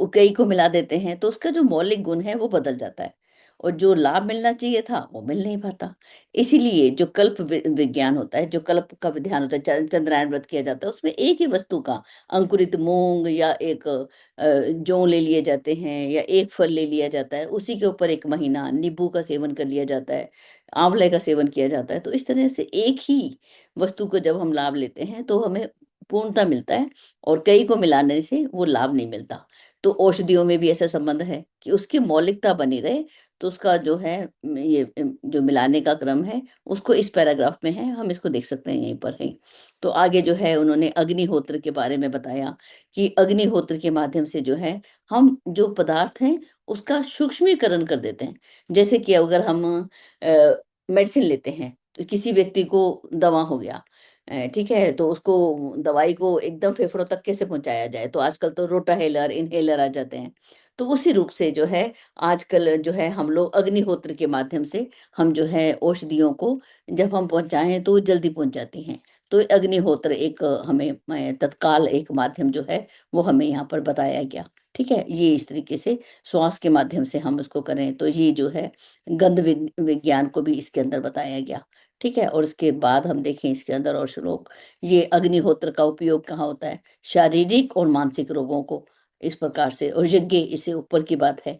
कई को मिला देते हैं तो उसका जो मौलिक गुण है वो बदल जाता है और जो लाभ मिलना चाहिए था वो मिल नहीं पाता। इसीलिए जो कल्प विज्ञान होता है, जो कल्प का विधान होता है, चंद्रायण व्रत किया जाता है, उसमें एक ही वस्तु का, अंकुरित मूंग या एक जौ ले लिए जाते हैं या एक फल ले लिया जाता है, उसी के ऊपर एक महीना नींबू का सेवन कर लिया जाता है, आंवले का सेवन किया जाता है। तो इस तरह से एक ही वस्तु को जब हम लाभ लेते हैं तो हमें पूर्णता मिलता है और कई को मिलाने से वो लाभ नहीं मिलता। तो औषधियों में भी ऐसा संबंध है कि उसकी मौलिकता बनी रहे, तो उसका जो है ये जो मिलाने का क्रम है उसको इस पैराग्राफ में है, हम इसको देख सकते हैं यहीं पर है। तो आगे जो है उन्होंने अग्निहोत्र के बारे में बताया कि अग्निहोत्र के माध्यम से जो है हम जो पदार्थ हैं उसका सूक्ष्मीकरण कर देते हैं। जैसे कि अगर हम मेडिसिन लेते हैं तो किसी व्यक्ति को दवा हो गया, ठीक है, तो उसको दवाई को एकदम फेफड़ों तक कैसे पहुंचाया जाए, तो आजकल तो रोटाहेलर इनहेलर आ जाते हैं। तो उसी रूप से जो है आजकल जो है हम लोग अग्निहोत्र के माध्यम से हम जो है औषधियों को जब हम पहुंचाएं तो जल्दी पहुंच जाती हैं। तो अग्निहोत्र एक हमें तत्काल एक माध्यम जो है वो हमें यहाँ पर बताया गया। ठीक है, ये इस तरीके से श्वास के माध्यम से हम उसको करें, तो ये जो है गंध विज्ञान को भी इसके अंदर बताया गया। ठीक है, और उसके बाद हम देखें इसके अंदर और श्लोक, ये अग्निहोत्र का उपयोग कहाँ होता है, शारीरिक और मानसिक रोगों को इस प्रकार से, और यज्ञ इससे ऊपर की बात है।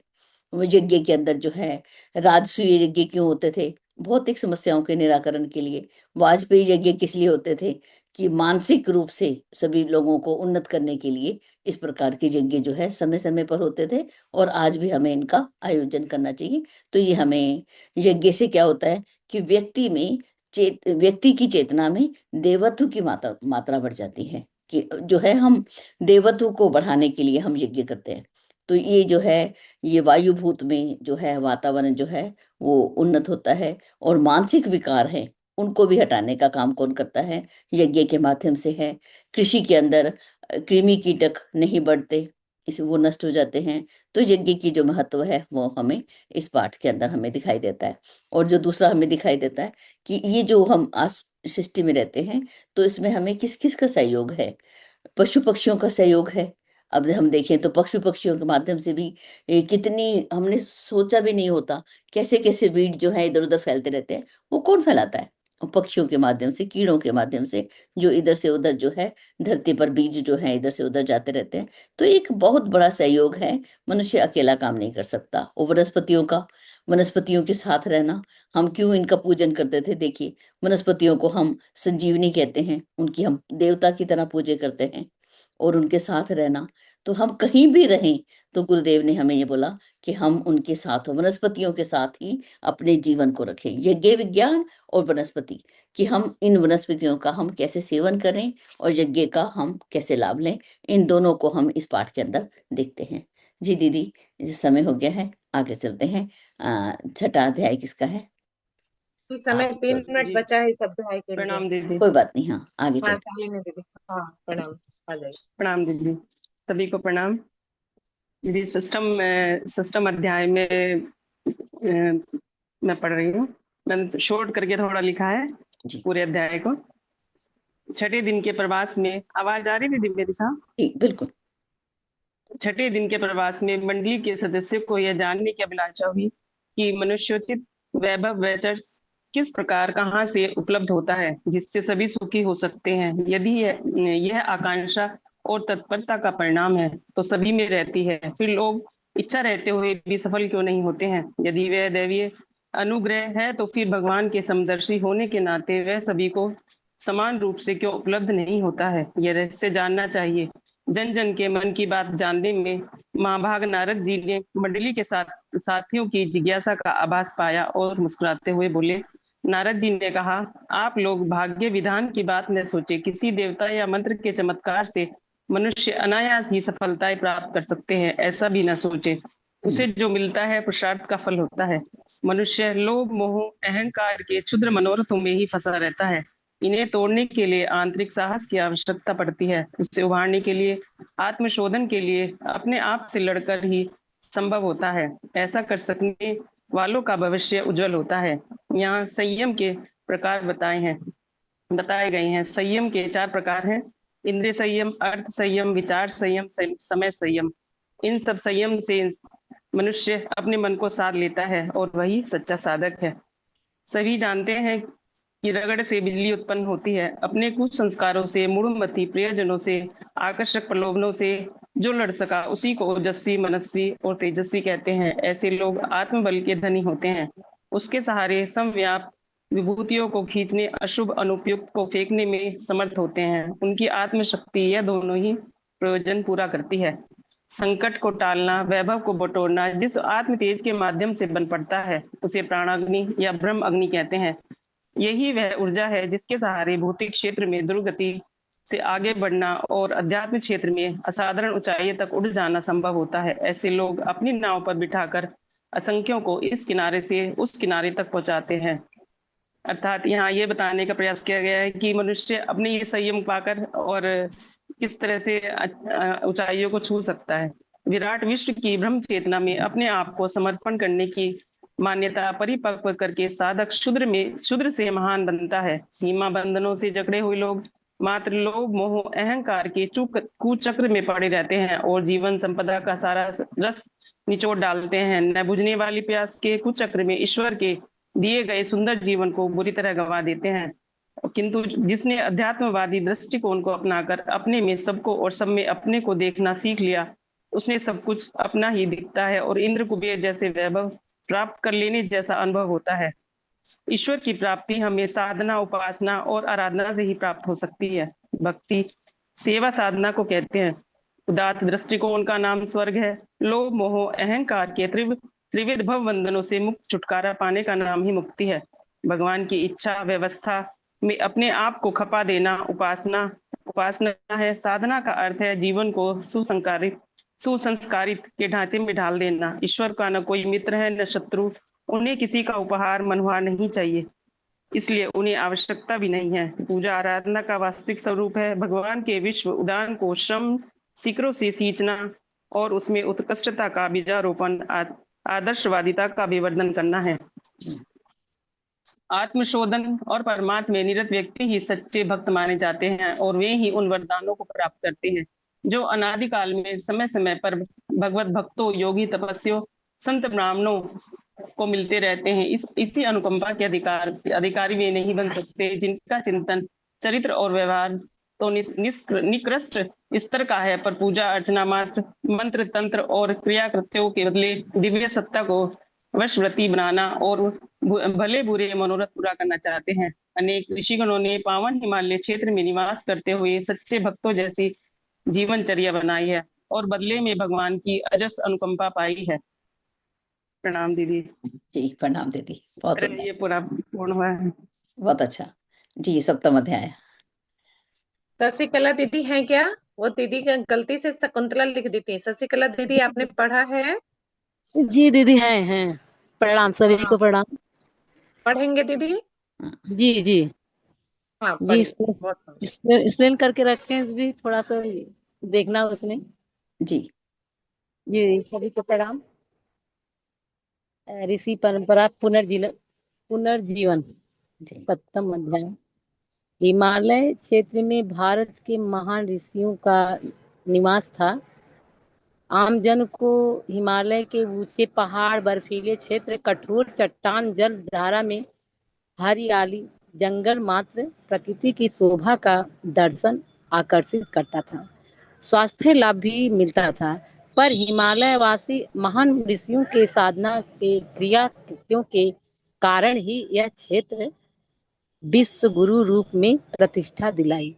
यज्ञ के अंदर जो है राजसूय यज्ञ क्यों होते थे, भौतिक समस्याओं के निराकरण के लिए। वाजपेयी यज्ञ किस लिए होते थे, कि मानसिक रूप से सभी लोगों को उन्नत करने के लिए इस प्रकार के यज्ञ जो है समय समय पर होते थे, और आज भी हमें इनका आयोजन करना चाहिए। तो ये हमें यज्ञ से क्या होता है कि व्यक्ति की चेतना में देवत्व की मात्रा मात्रा बढ़ जाती है, कि जो है हम देवत्व को बढ़ाने के लिए हम यज्ञ करते हैं। तो ये जो है ये वायुभूत में जो है वातावरण जो है वो उन्नत होता है, और मानसिक विकार है उनको भी हटाने का काम कौन करता है, यज्ञ के माध्यम से है। कृषि के अंदर कृमि कीटक नहीं बढ़ते, इस वो नष्ट हो जाते हैं। तो यज्ञ की जो महत्व है वो हमें इस पाठ के अंदर हमें दिखाई देता है। और जो दूसरा हमें दिखाई देता है कि ये जो हम आज सृष्टि में रहते हैं, तो इसमें हमें किस किस का सहयोग है, पशु पक्षियों का सहयोग है। अब हम देखें तो पशु पक्षियों के माध्यम से भी कितनी हमने सोचा भी नहीं होता, कैसे कैसे वीड जो है इधर उधर फैलते रहते हैं, वो कौन फैलाता है, वो पक्षियों के माध्यम से, कीड़ों के माध्यम से, जो इधर से उधर जो है धरती पर बीज जो है इधर से उधर जाते रहते हैं। तो एक बहुत बड़ा सहयोग है, मनुष्य अकेला काम नहीं कर सकता। और वनस्पतियों के साथ रहना, हम क्यों इनका पूजन करते थे, देखिए वनस्पतियों को हम संजीवनी कहते हैं, उनकी हम देवता की तरह पूजा करते हैं, और उनके साथ रहना। तो हम कहीं भी रहें तो गुरुदेव ने हमें ये बोला कि हम उनके साथ हो, वनस्पतियों के साथ ही अपने जीवन को रखें। यज्ञ विज्ञान और वनस्पति, कि हम इन वनस्पतियों का हम कैसे सेवन करें और यज्ञ का हम कैसे लाभ लें, इन दोनों को हम इस पाठ के अंदर देखते हैं। जी दीदी, समय हो गया है, आगे चलते हैं। छठा अध्याय किसका है? इस समय आप 3 मिनट जी बचा है इस अध्याय के लिए। प्रणाम दीदी। कोई बात नहीं, हाँ आगे हाँ चलते शालिनी दीदी, हाँ प्रणाम, आ जाइए। प्रणाम दीदी, सभी को प्रणाम। दीदी सिस्टम अध्याय में मैं पढ़ रही हूँ। मैंने शॉर्ट करके थोड़ा लिखा है जी। पूरे अध्याय को। छठे दिन के प्रवास में, आवाज आ रही दीदी मेरी साहब? जी बिल्कुल। छठे दिन के प्रवास में मंडली के सदस्यों को यह जानने की अभिलाषा हुई कि मनुष्योचित वैभव वैचर्स किस प्रकार कहाँ से उपलब्ध होता है, जिससे सभी सुखी हो सकते हैं। यदि यह आकांक्षा और तत्परता का परिणाम है तो सभी में रहती है, फिर लोग इच्छा रहते हुए भी सफल क्यों नहीं होते हैं। यदि वह दैवीय अनुग्रह है तो फिर भगवान के समदर्शी होने के नाते वह सभी को समान रूप से क्यों उपलब्ध नहीं होता है। यह रहस्य जानना चाहिए। जन जन के मन की बात जानने में महाभाग नारद जी ने मंडली के साथियों की जिज्ञासा का आभास पाया और मुस्कुराते हुए बोले, नारद जी ने कहा, आप लोग भाग्य विधान की बात न सोचे। किसी देवता या मंत्र के चमत्कार से मनुष्य अनायास ही सफलताएं प्राप्त कर सकते हैं, ऐसा भी न सोचे। उसे जो मिलता है पुरुषार्थ का फल होता है। मनुष्य लोभ मोह अहंकार के क्षुद्र मनोरथों में ही फंसा रहता है। इन्हें तोड़ने के लिए आंतरिक साहस की आवश्यकता पड़ती है। उसे उभारने के लिए, आत्मशोधन के लिए अपने आप से लड़कर ही संभव होता है। ऐसा कर सकने वालों का भविष्य उज्जवल होता है। यहाँ संयम के प्रकार बताए गए हैं। संयम के 4 प्रकार हैं: इंद्रिय संयम, अर्थ संयम, विचार संयम, समय संयम। इन सब संयम से मनुष्य अपने मन को साध लेता है और वही सच्चा साधक है। सभी जानते हैं कि रगड़ से बिजली उत्पन्न होती है। अपने कुछ संस्कारों से, मूढ़मती प्रियजनों से, आकर्षक प्रलोभनों से जो लड़ सका उसी को ओजस्वी, मनस्वी और तेजस्वी कहते हैं। ऐसे लोग आत्मबल के धनी होते हैं। उसके सहारे समव्याप विभूतियों को खींचने, अशुभ अनुपयुक्त को फेंकने में समर्थ होते हैं। उनकी आत्मशक्ति यह दोनों ही प्रयोजन पूरा करती है। संकट को टालना, वैभव को बटोरना जिस आत्म तेज के माध्यम से बन पड़ता है उसे प्राणाग्नि या ब्रह्म अग्नि कहते हैं। यही वह ऊर्जा है जिसके सहारे भौतिक क्षेत्र में दुर्गति से आगे बढ़ना और अध्यात्म क्षेत्र में असाधारण ऊंचाई तक उड़ जाना संभव होता है। ऐसे लोग अपनी नाव पर बिठाकर असंख्यों को इस किनारे से उस किनारे तक पहुंचाते हैं। अर्थात यहाँ ये बताने का प्रयास किया गया है कि मनुष्य अपने ये संयम पाकर और किस तरह से ऊंचाइयों को छू सकता है। विराट विश्व की ब्रह्म चेतना में अपने आप को समर्पण करने की मान्यता परिपक्व करके साधक शुद्र से महान बनता है। सीमा बंधनों से जकड़े हुए लोग मात्र लोभ मोह अहंकार के कुचक्र में पड़े रहते हैं और जीवन संपदा का सारा रस निचोड़ डालते हैं। न बुझने वाली प्यास के कुचक्र में ईश्वर के दिए गए सुंदर जीवन को बुरी तरह गंवा देते हैं। किंतु जिसने अध्यात्मवादी दृष्टिकोण को अपनाकर अपने में सबको और सब में अपने को देखना सीख लिया, उसने सब कुछ अपना ही दिखता है और इंद्र कुबेर जैसे वैभव प्राप्त कर लेने जैसा अनुभव होता है। ईश्वर की प्राप्ति हमें साधना, उपासना और आराधना से ही प्राप्त हो सकती है। भक्ति सेवा साधना को कहते हैं। उदात्त दृष्टिकोण का नाम स्वर्ग है। लोभ, मोह, अहंकार के त्रिविध भव बंधनों से मुक्त छुटकारा पाने का नाम ही मुक्ति है। भगवान की इच्छा व्यवस्था में अपने आप को खपा देना उपासना उपासना है। साधना का अर्थ है जीवन को सुसंस्कारित के ढांचे में ढाल देना। ईश्वर का न कोई मित्र है न शत्रु। उन्हें किसी का उपहार मनोहार नहीं चाहिए, इसलिए उन्हें आवश्यकता भी नहीं है। पूजा आराधना का वास्तविक स्वरूप है भगवान के विश्व उदान को श्रम शिखरों से सींचना और उसमें उत्कृष्टता का बीजारोपण, आदर्शवादिता का विवर्धन करना है। आत्मशोधन और परमात्मा में निरत व्यक्ति ही सच्चे भक्त माने जाते हैं और वे ही उन वरदानों को प्राप्त करते हैं जो अनादिकाल में समय समय पर भगवत भक्तों, योगी, तपस्वियों, संत ब्राह्मणों को मिलते रहते हैं। इसी अनुकंपा के अधिकारी वे नहीं बन सकते जिनका चिंतन, चरित्र और व्यवहार तो निकृष्ट स्तर का है, पर पूजा अर्चना मात्र मंत्र तंत्र और क्रिया कृत्यों के बदले दिव्य सत्ता को वशवर्ती बनाना और भले बुरे मनोरथ पूरा करना चाहते हैं। अनेक ऋषिगणों ने पावन हिमालय क्षेत्र में निवास करते हुए सच्चे भक्तों जैसी जीवनचर्या बनाई है और बदले में भगवान की अजस अनुकंपा पाई है। प्रणाम दीदी। जी प्रणाम दीदी, बहुत अरे सुंदर, ये पूरा पूर्ण हुआ है। बहुत अच्छा जी। सप्तम अध्याय। शशिकला दीदी हैं क्या? वो दीदी का गलती से शकुंतला लिख दी थी। शशिकला दीदी आपने पढ़ा है? जी दीदी हैं। प्रणाम सभी को, प्रणाम। पढ़ेंगे दीदी? जी जी हाँ जी। पढ़िए, बहुत एक्सप्लेन करके रखे हैं दीदी, थोड़ा सा देखना उसमें। जी जी सभी को प्रणाम। ऋषि परंपरा पुनर्जीवन जी सप्तम अध्याय। हिमालय क्षेत्र में भारत के महान ऋषियों का निवास था। आमजन को हिमालय के ऊंचे पहाड़, बर्फीले क्षेत्र, कठोर चट्टान, जल धारा में हरियाली, जंगल मात्र प्रकृति की शोभा का दर्शन आकर्षित करता था। स्वास्थ्य लाभ भी मिलता था, पर हिमालयवासी महान ऋषियों के साधना के क्रिया कृत्यों के कारण ही यह क्षेत्र विश्व गुरु रूप में प्रतिष्ठा दिलाई।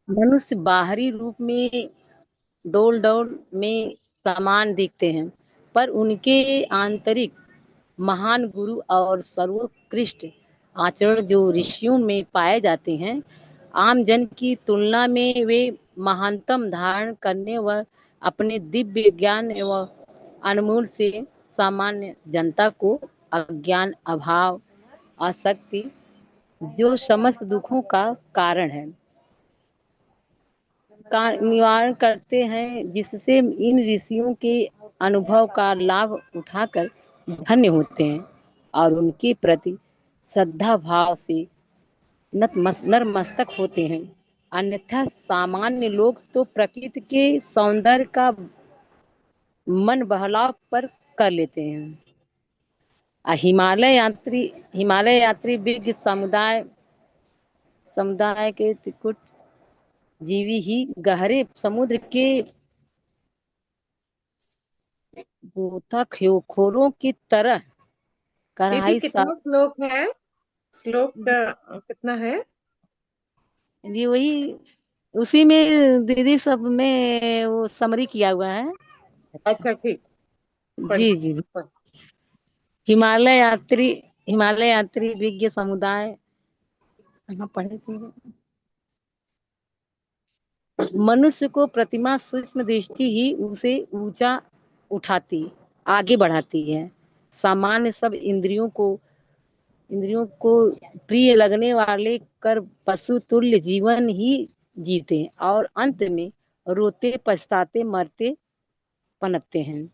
मनुष्य बाहरी रूप में डोल डोल में समान दिखते हैं, पर उनके आंतरिक महान गुरु और सर्वोत्कृष्ट आचरण जो ऋषियों में पाए जाते हैं, आम जन की तुलना में वे महानतम धारण करने व अपने दिव्य ज्ञान एवं अनमोल से सामान्य जनता को अज्ञान, अभाव, आसक्ति जो समस्त दुखों का कारण है का निवारण करते हैं, जिससे इन ऋषियों के अनुभव का लाभ उठाकर धन्य होते हैं और उनके प्रति श्रद्धा भाव से नतमस्तक होते हैं। अन्यथा सामान्य लोग तो प्रकृति के सौंदर्य का मन बहलाव पर कर लेते हैं। हिमालय यात्री विज्ञ समुदाय के त्रिकुट जीवी ही गहरे समुद्र के गोताखोरों की तरह दीदी कढ़ाई कितना श्लोक है? श्लोक कितना है? ये वही उसी में दीदी सब में वो समरी किया हुआ है। अच्छा ठीक। जी जी। हिमालय यात्री विज्ञ समुदाय पढ़े थे। मनुष्य को प्रतिमा सूक्ष्म दृष्टि ही उसे ऊंचा उठाती, आगे बढ़ाती है। सामान्य सब इंद्रियों को प्रिय लगने वाले कर पशु तुल्य जीवन ही जीते और अंत में रोते, पछताते, मरते, पनपते हैं।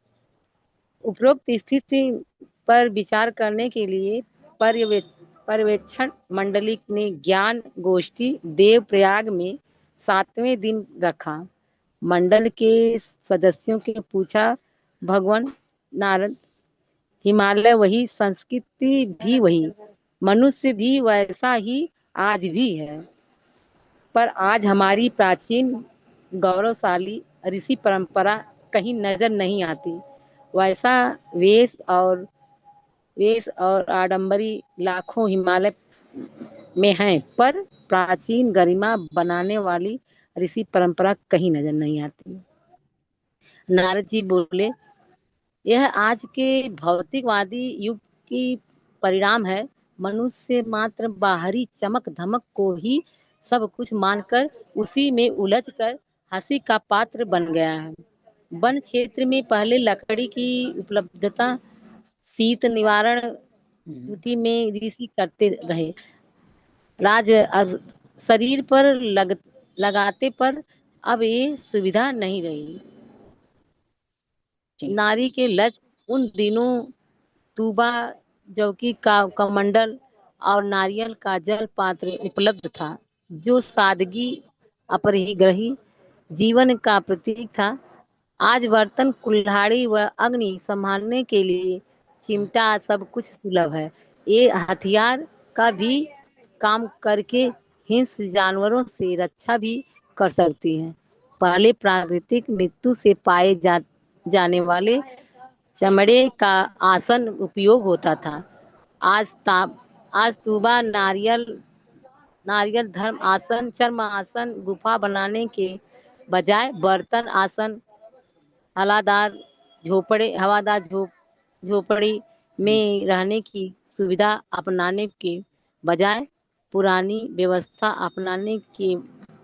उपरोक्त स्थिति पर विचार करने के लिए पर्यवेक्षण मंडली ने ज्ञान गोष्ठी देवप्रयाग में 7वें दिन रखा। मंडल के सदस्यों के पूछा, भगवान नारद, हिमालय वही, संस्कृति भी वही, मनुष्य भी वैसा ही आज भी है, पर आज हमारी प्राचीन गौरवशाली ऋषि परंपरा कहीं नजर नहीं आती। वैसा वेश और आडंबरी लाखों हिमालय में हैं, पर प्राचीन गरिमा बनाने वाली ऋषि परंपरा कहीं नजर नहीं आती। नारद जी बोले, यह आज के भौतिकवादी युग की परिणाम है। मनुष्य मात्र बाहरी चमक धमक को ही सब कुछ मानकर उसी में उलझकर हंसी का पात्र बन गया है। वन क्षेत्र में पहले लकड़ी की उपलब्धता शीत निवारण ड्यूटी में ऋषि करते रहे। शरीर पर लगाते पर अब ये सुविधा नहीं रही। नारी के लक्ष्य उन दिनों तूबा जौकी का कमंडल और नारियल का जल पात्र उपलब्ध था, जो सादगी अपरिग्रही जीवन का प्रतीक था। आज बर्तन कुल्हाड़ी व अग्नि संभालने के लिए चिमटा सब कुछ सुलभ है। ये हथियार का भी काम करके हिंस्र जानवरों से रक्षा भी कर सकती है। पहले प्राकृतिक मृत्यु से पाए जाने वाले चमड़े का आसन उपयोग होता था। आज तूबा नारियल धर्म आसन, चर्म आसन, गुफा बनाने के बजाय बर्तन आसन, हवादार झोपड़ी में रहने की सुविधा अपनाने के बजाय पुरानी व्यवस्था अपनाने के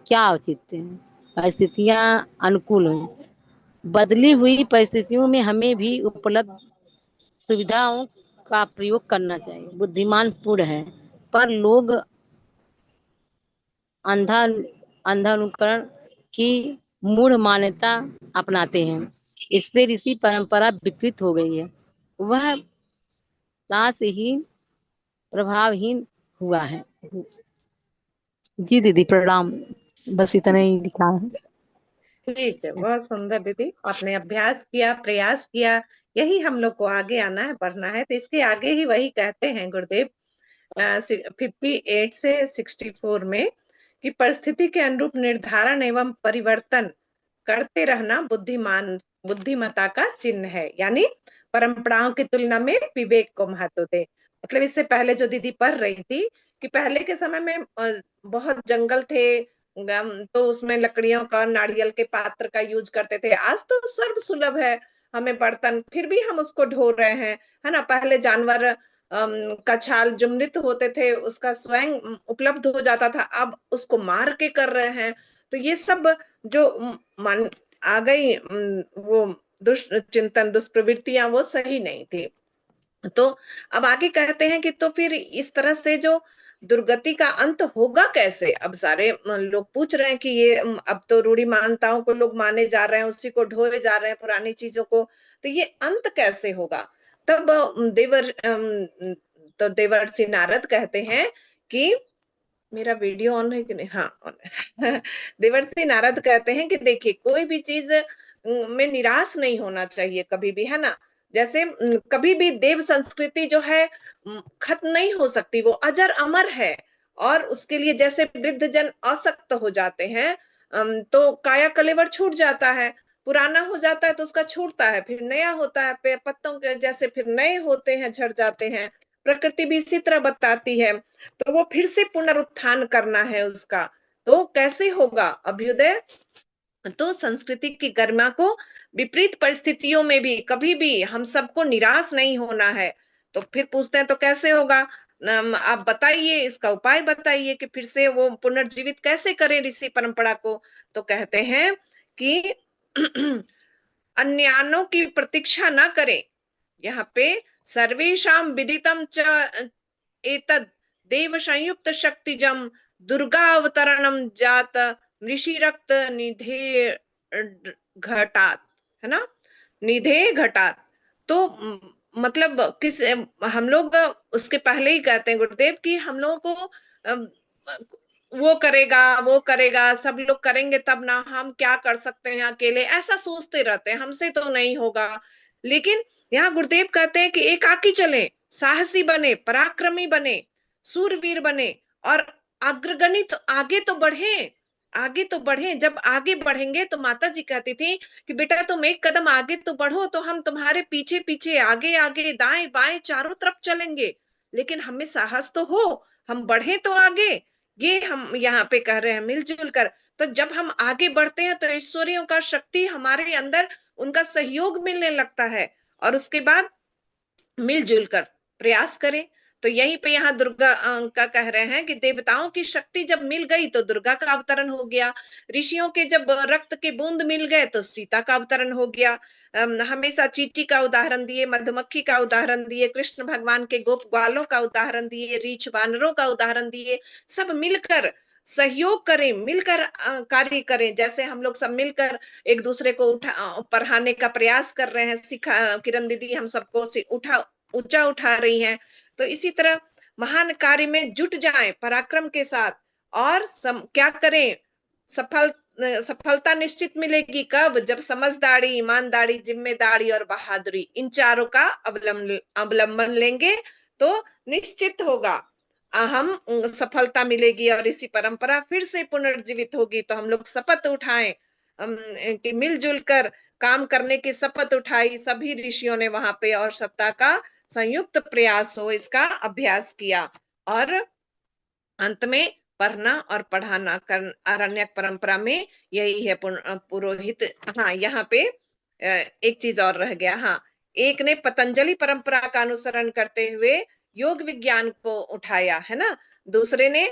क्या औचित्य है। परिस्थितियां अनुकूल हैं। बदली हुई परिस्थितियों में हमें भी उपलब्ध सुविधाओं का प्रयोग करना चाहिए। बुद्धिमान पूर्ण है, पर लोग अंधानुकरण की मूढ़ मान्यता अपनाते हैं। इससे ऋषि परंपरा विकृत हो गई है। वह नाशहीन प्रभावहीन हुआ है। जी दीदी प्रणाम। बस इतना ही लिखा है। ठीक है, बहुत सुंदर दीदी, आपने अभ्यास किया, प्रयास किया, यही हम लोग को आगे आना है, बढ़ना है। तो इसके आगे ही वही कहते हैं गुरुदेव 58 से 64 में कि परिस्थिति के अनुरूप निर्धारण एवं परिवर्तन करते रहना बुद्धिमता का चिन्ह है। यानी परंपराओं की तुलना में विवेक को महत्व दे। मतलब इससे पहले जो दीदी पढ़ रही थी कि पहले के समय में बहुत जंगल थे, तो उसमें लकड़ियों का, नारियल के पात्र का यूज करते थे। आज तो सर्व सुलभ है हमें बर्तन, फिर भी हम उसको ढो रहे हैं, है ना। पहले जानवर का छाल जो मृत होते थे उसका स्वयं उपलब्ध हो जाता था, अब उसको मार के कर रहे हैं। तो ये सब जो मन आ गई, वो दुष्चिंतन दुष्प्रवृत्तियां, वो सही नहीं थी। तो अब आगे कहते हैं कि तो फिर इस तरह से जो दुर्गति का अंत होगा कैसे। अब सारे लोग पूछ रहे हैं कि ये अब तो रूढ़ी मान्यताओं को लोग माने जा रहे हैं, उसी को ढोए जा रहे हैं, पुरानी चीजों को, तो ये अंत कैसे होगा। तब देवर्षि नारद कहते हैं कि मेरा वीडियो ऑन है कि नहीं, हाँ ऑन है। देवर्षि नारद कहते हैं कि देखिए, कोई भी चीज में निराश नहीं होना चाहिए कभी भी, है ना। जैसे कभी भी देव संस्कृति जो है खत्म नहीं हो सकती, वो अजर अमर है। और उसके लिए जैसे वृद्ध जन असक्त हो जाते हैं, तो काया कलेवर छूट जाता है, पुराना हो जाता है तो उसका छूटता है, फिर नया होता है, पत्तों के जैसे फिर नए होते हैं, झड़ जाते हैं। प्रकृति भी इसी तरह बताती है। तो वो फिर से पुनरुत्थान करना है उसका, तो कैसे होगा अभ्युदय। तो संस्कृति की गरिमा को विपरीत परिस्थितियों में भी कभी भी हम सबको निराश नहीं होना है। तो फिर पूछते हैं तो कैसे होगा, आप बताइए, इसका उपाय बताइए कि फिर से वो पुनर्जीवित कैसे करें ऋषि परंपरा को। तो कहते हैं कि अन्यानों की प्रतीक्षा ना करें। यहाँ पे सर्वेषां विदितम च एतद देव संयुक्त शक्तिजम दुर्गा अवतरणम जात ऋषि रक्त निधे घटात, है ना, निधे घटात। तो मतलब किस हम लोग उसके पहले ही कहते हैं गुरुदेव कि हम लोगों को वो करेगा, सब लोग करेंगे तब ना, हम क्या कर सकते हैं अकेले, ऐसा सोचते रहते हैं, हमसे तो नहीं होगा। लेकिन यहाँ गुरुदेव कहते हैं कि एकाकी चले, साहसी बने, पराक्रमी बने, सूरवीर बने और अग्रगणित आगे तो बढ़े, आगे तो बढ़े। जब आगे बढ़ेंगे तो माता जी कहती थी कि बेटा तुम एक कदम आगे तो बढ़ो, तो हम तुम्हारे पीछे पीछे आगे आगे दाएं बाएं चारों तरफ चलेंगे, लेकिन हमें साहस तो हो, हम बढ़े तो आगे। ये हम यहाँ पे कह रहे हैं मिलजुल कर। तो जब हम आगे बढ़ते हैं तो ईश्वरियों का शक्ति हमारे अंदर, उनका सहयोग मिलने लगता है, और उसके बाद मिलजुल कर प्रयास करें। तो यहीं पे यहाँ दुर्गा का कह रहे हैं कि देवताओं की शक्ति जब मिल गई तो दुर्गा का अवतरण हो गया, ऋषियों के जब रक्त के बूंद मिल गए तो सीता का अवतरण हो गया। हमेशा चींटी का उदाहरण दिए, मधुमक्खी का उदाहरण दिए, कृष्ण भगवान के गोप ग्वालों का उदाहरण दिए, रीछ वानरों का उदाहरण दिए। सब मिलकर सहयोग करें, मिलकर कार्य करें। जैसे हम लोग सब मिलकर एक दूसरे को पढ़ाने का प्रयास कर रहे हैं, सिखा किरण दीदी हम सबको ऊंचा उठा रही हैं। तो इसी तरह महान कार्य में जुट जाएं पराक्रम के साथ, और क्या करें, सफलता निश्चित मिलेगी। कब? जब समझदारी, ईमानदारी, जिम्मेदारी और बहादुरी, इन चारों का अवलंबन लेंगे तो निश्चित होगा हम सफलता मिलेगी, और इसी परंपरा फिर से पुनर्जीवित होगी। तो हम लोग शपथ उठाएं कि मिलजुल कर काम करने की शपथ उठाई सभी ऋषियों ने वहां पे, और सत्ता का संयुक्त प्रयास हो, इसका अभ्यास किया। और अंत में पढ़ना और पढ़ाना कर आरण्यक परंपरा में यही है पुरोहित। हाँ, यहाँ पे एक चीज और रह गया। हाँ, एक ने पतंजलि परंपरा का अनुसरण करते हुए योग विज्ञान को उठाया है ना, दूसरे ने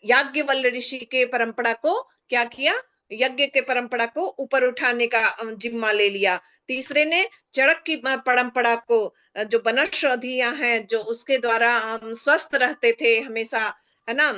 याज्ञवल्क्य ऋषि के परंपरा को क्या किया, यज्ञ के परंपरा को ऊपर उठाने का जिम्मा ले लिया। तीसरे ने चरक की परंपरा को, जो वनौषधियां हैं जो उसके द्वारा हम स्वस्थ रहते थे हमेशा, है ना,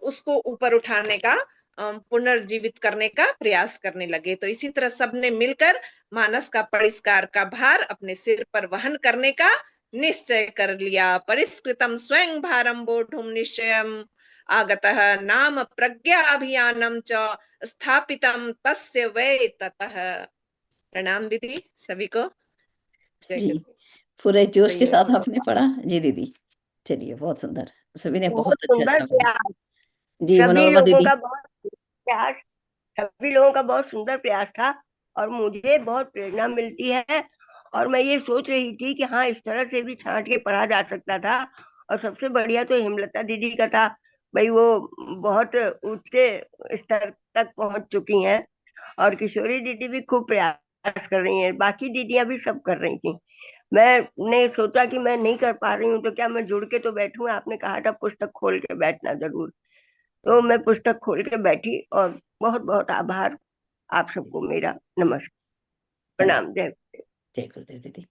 उसको ऊपर उठाने का, पुनर्जीवित करने का प्रयास करने लगे। तो इसी तरह सबने मिलकर मानस का परिष्कार का भार अपने सिर पर वहन करने का निश्चय कर लिया। परिष्कृतम स्वयं भारम बोढुम निश्चयम आगतः नाम प्रज्ञा अभियानम च स्थापितम तस्य वै ततः। प्रणाम दीदी सभी को। जी, पूरे जोश के साथ बहुत आपने पढ़ा जी दीदी। चलिए, बहुत सुंदर, सभी ने बहुत सुंदर अच्छा पढ़ा। प्रयास, जी, सभी मनोरमा लोगों दीदी। का बहुत प्रयास, सभी लोगों का बहुत सुंदर प्रयास था, और मुझे बहुत प्रेरणा मिलती है। और मैं ये सोच रही थी कि हाँ, इस तरह से भी छांट के पढ़ा जा सकता था। और सबसे बढ़िया तो हेमलता दीदी का था, भाई वो बहुत ऊंचे स्तर तक पहुंच चुकी हैं, और किशोरी दीदी भी खूब प्रयास कर रही हैं, बाकी दीदियां भी सब कर रही थी। मैंने सोचा कि मैं नहीं कर पा रही हूँ तो क्या मैं जुड़ के तो बैठूं, आपने कहा था पुस्तक खोल के बैठना जरूर, तो मैं पुस्तक खोल के बैठी। और बहुत बहुत आभार आप सबको मेरा, नमस्कार, प्रणाम, जय। जय गुरुदेव दीदी।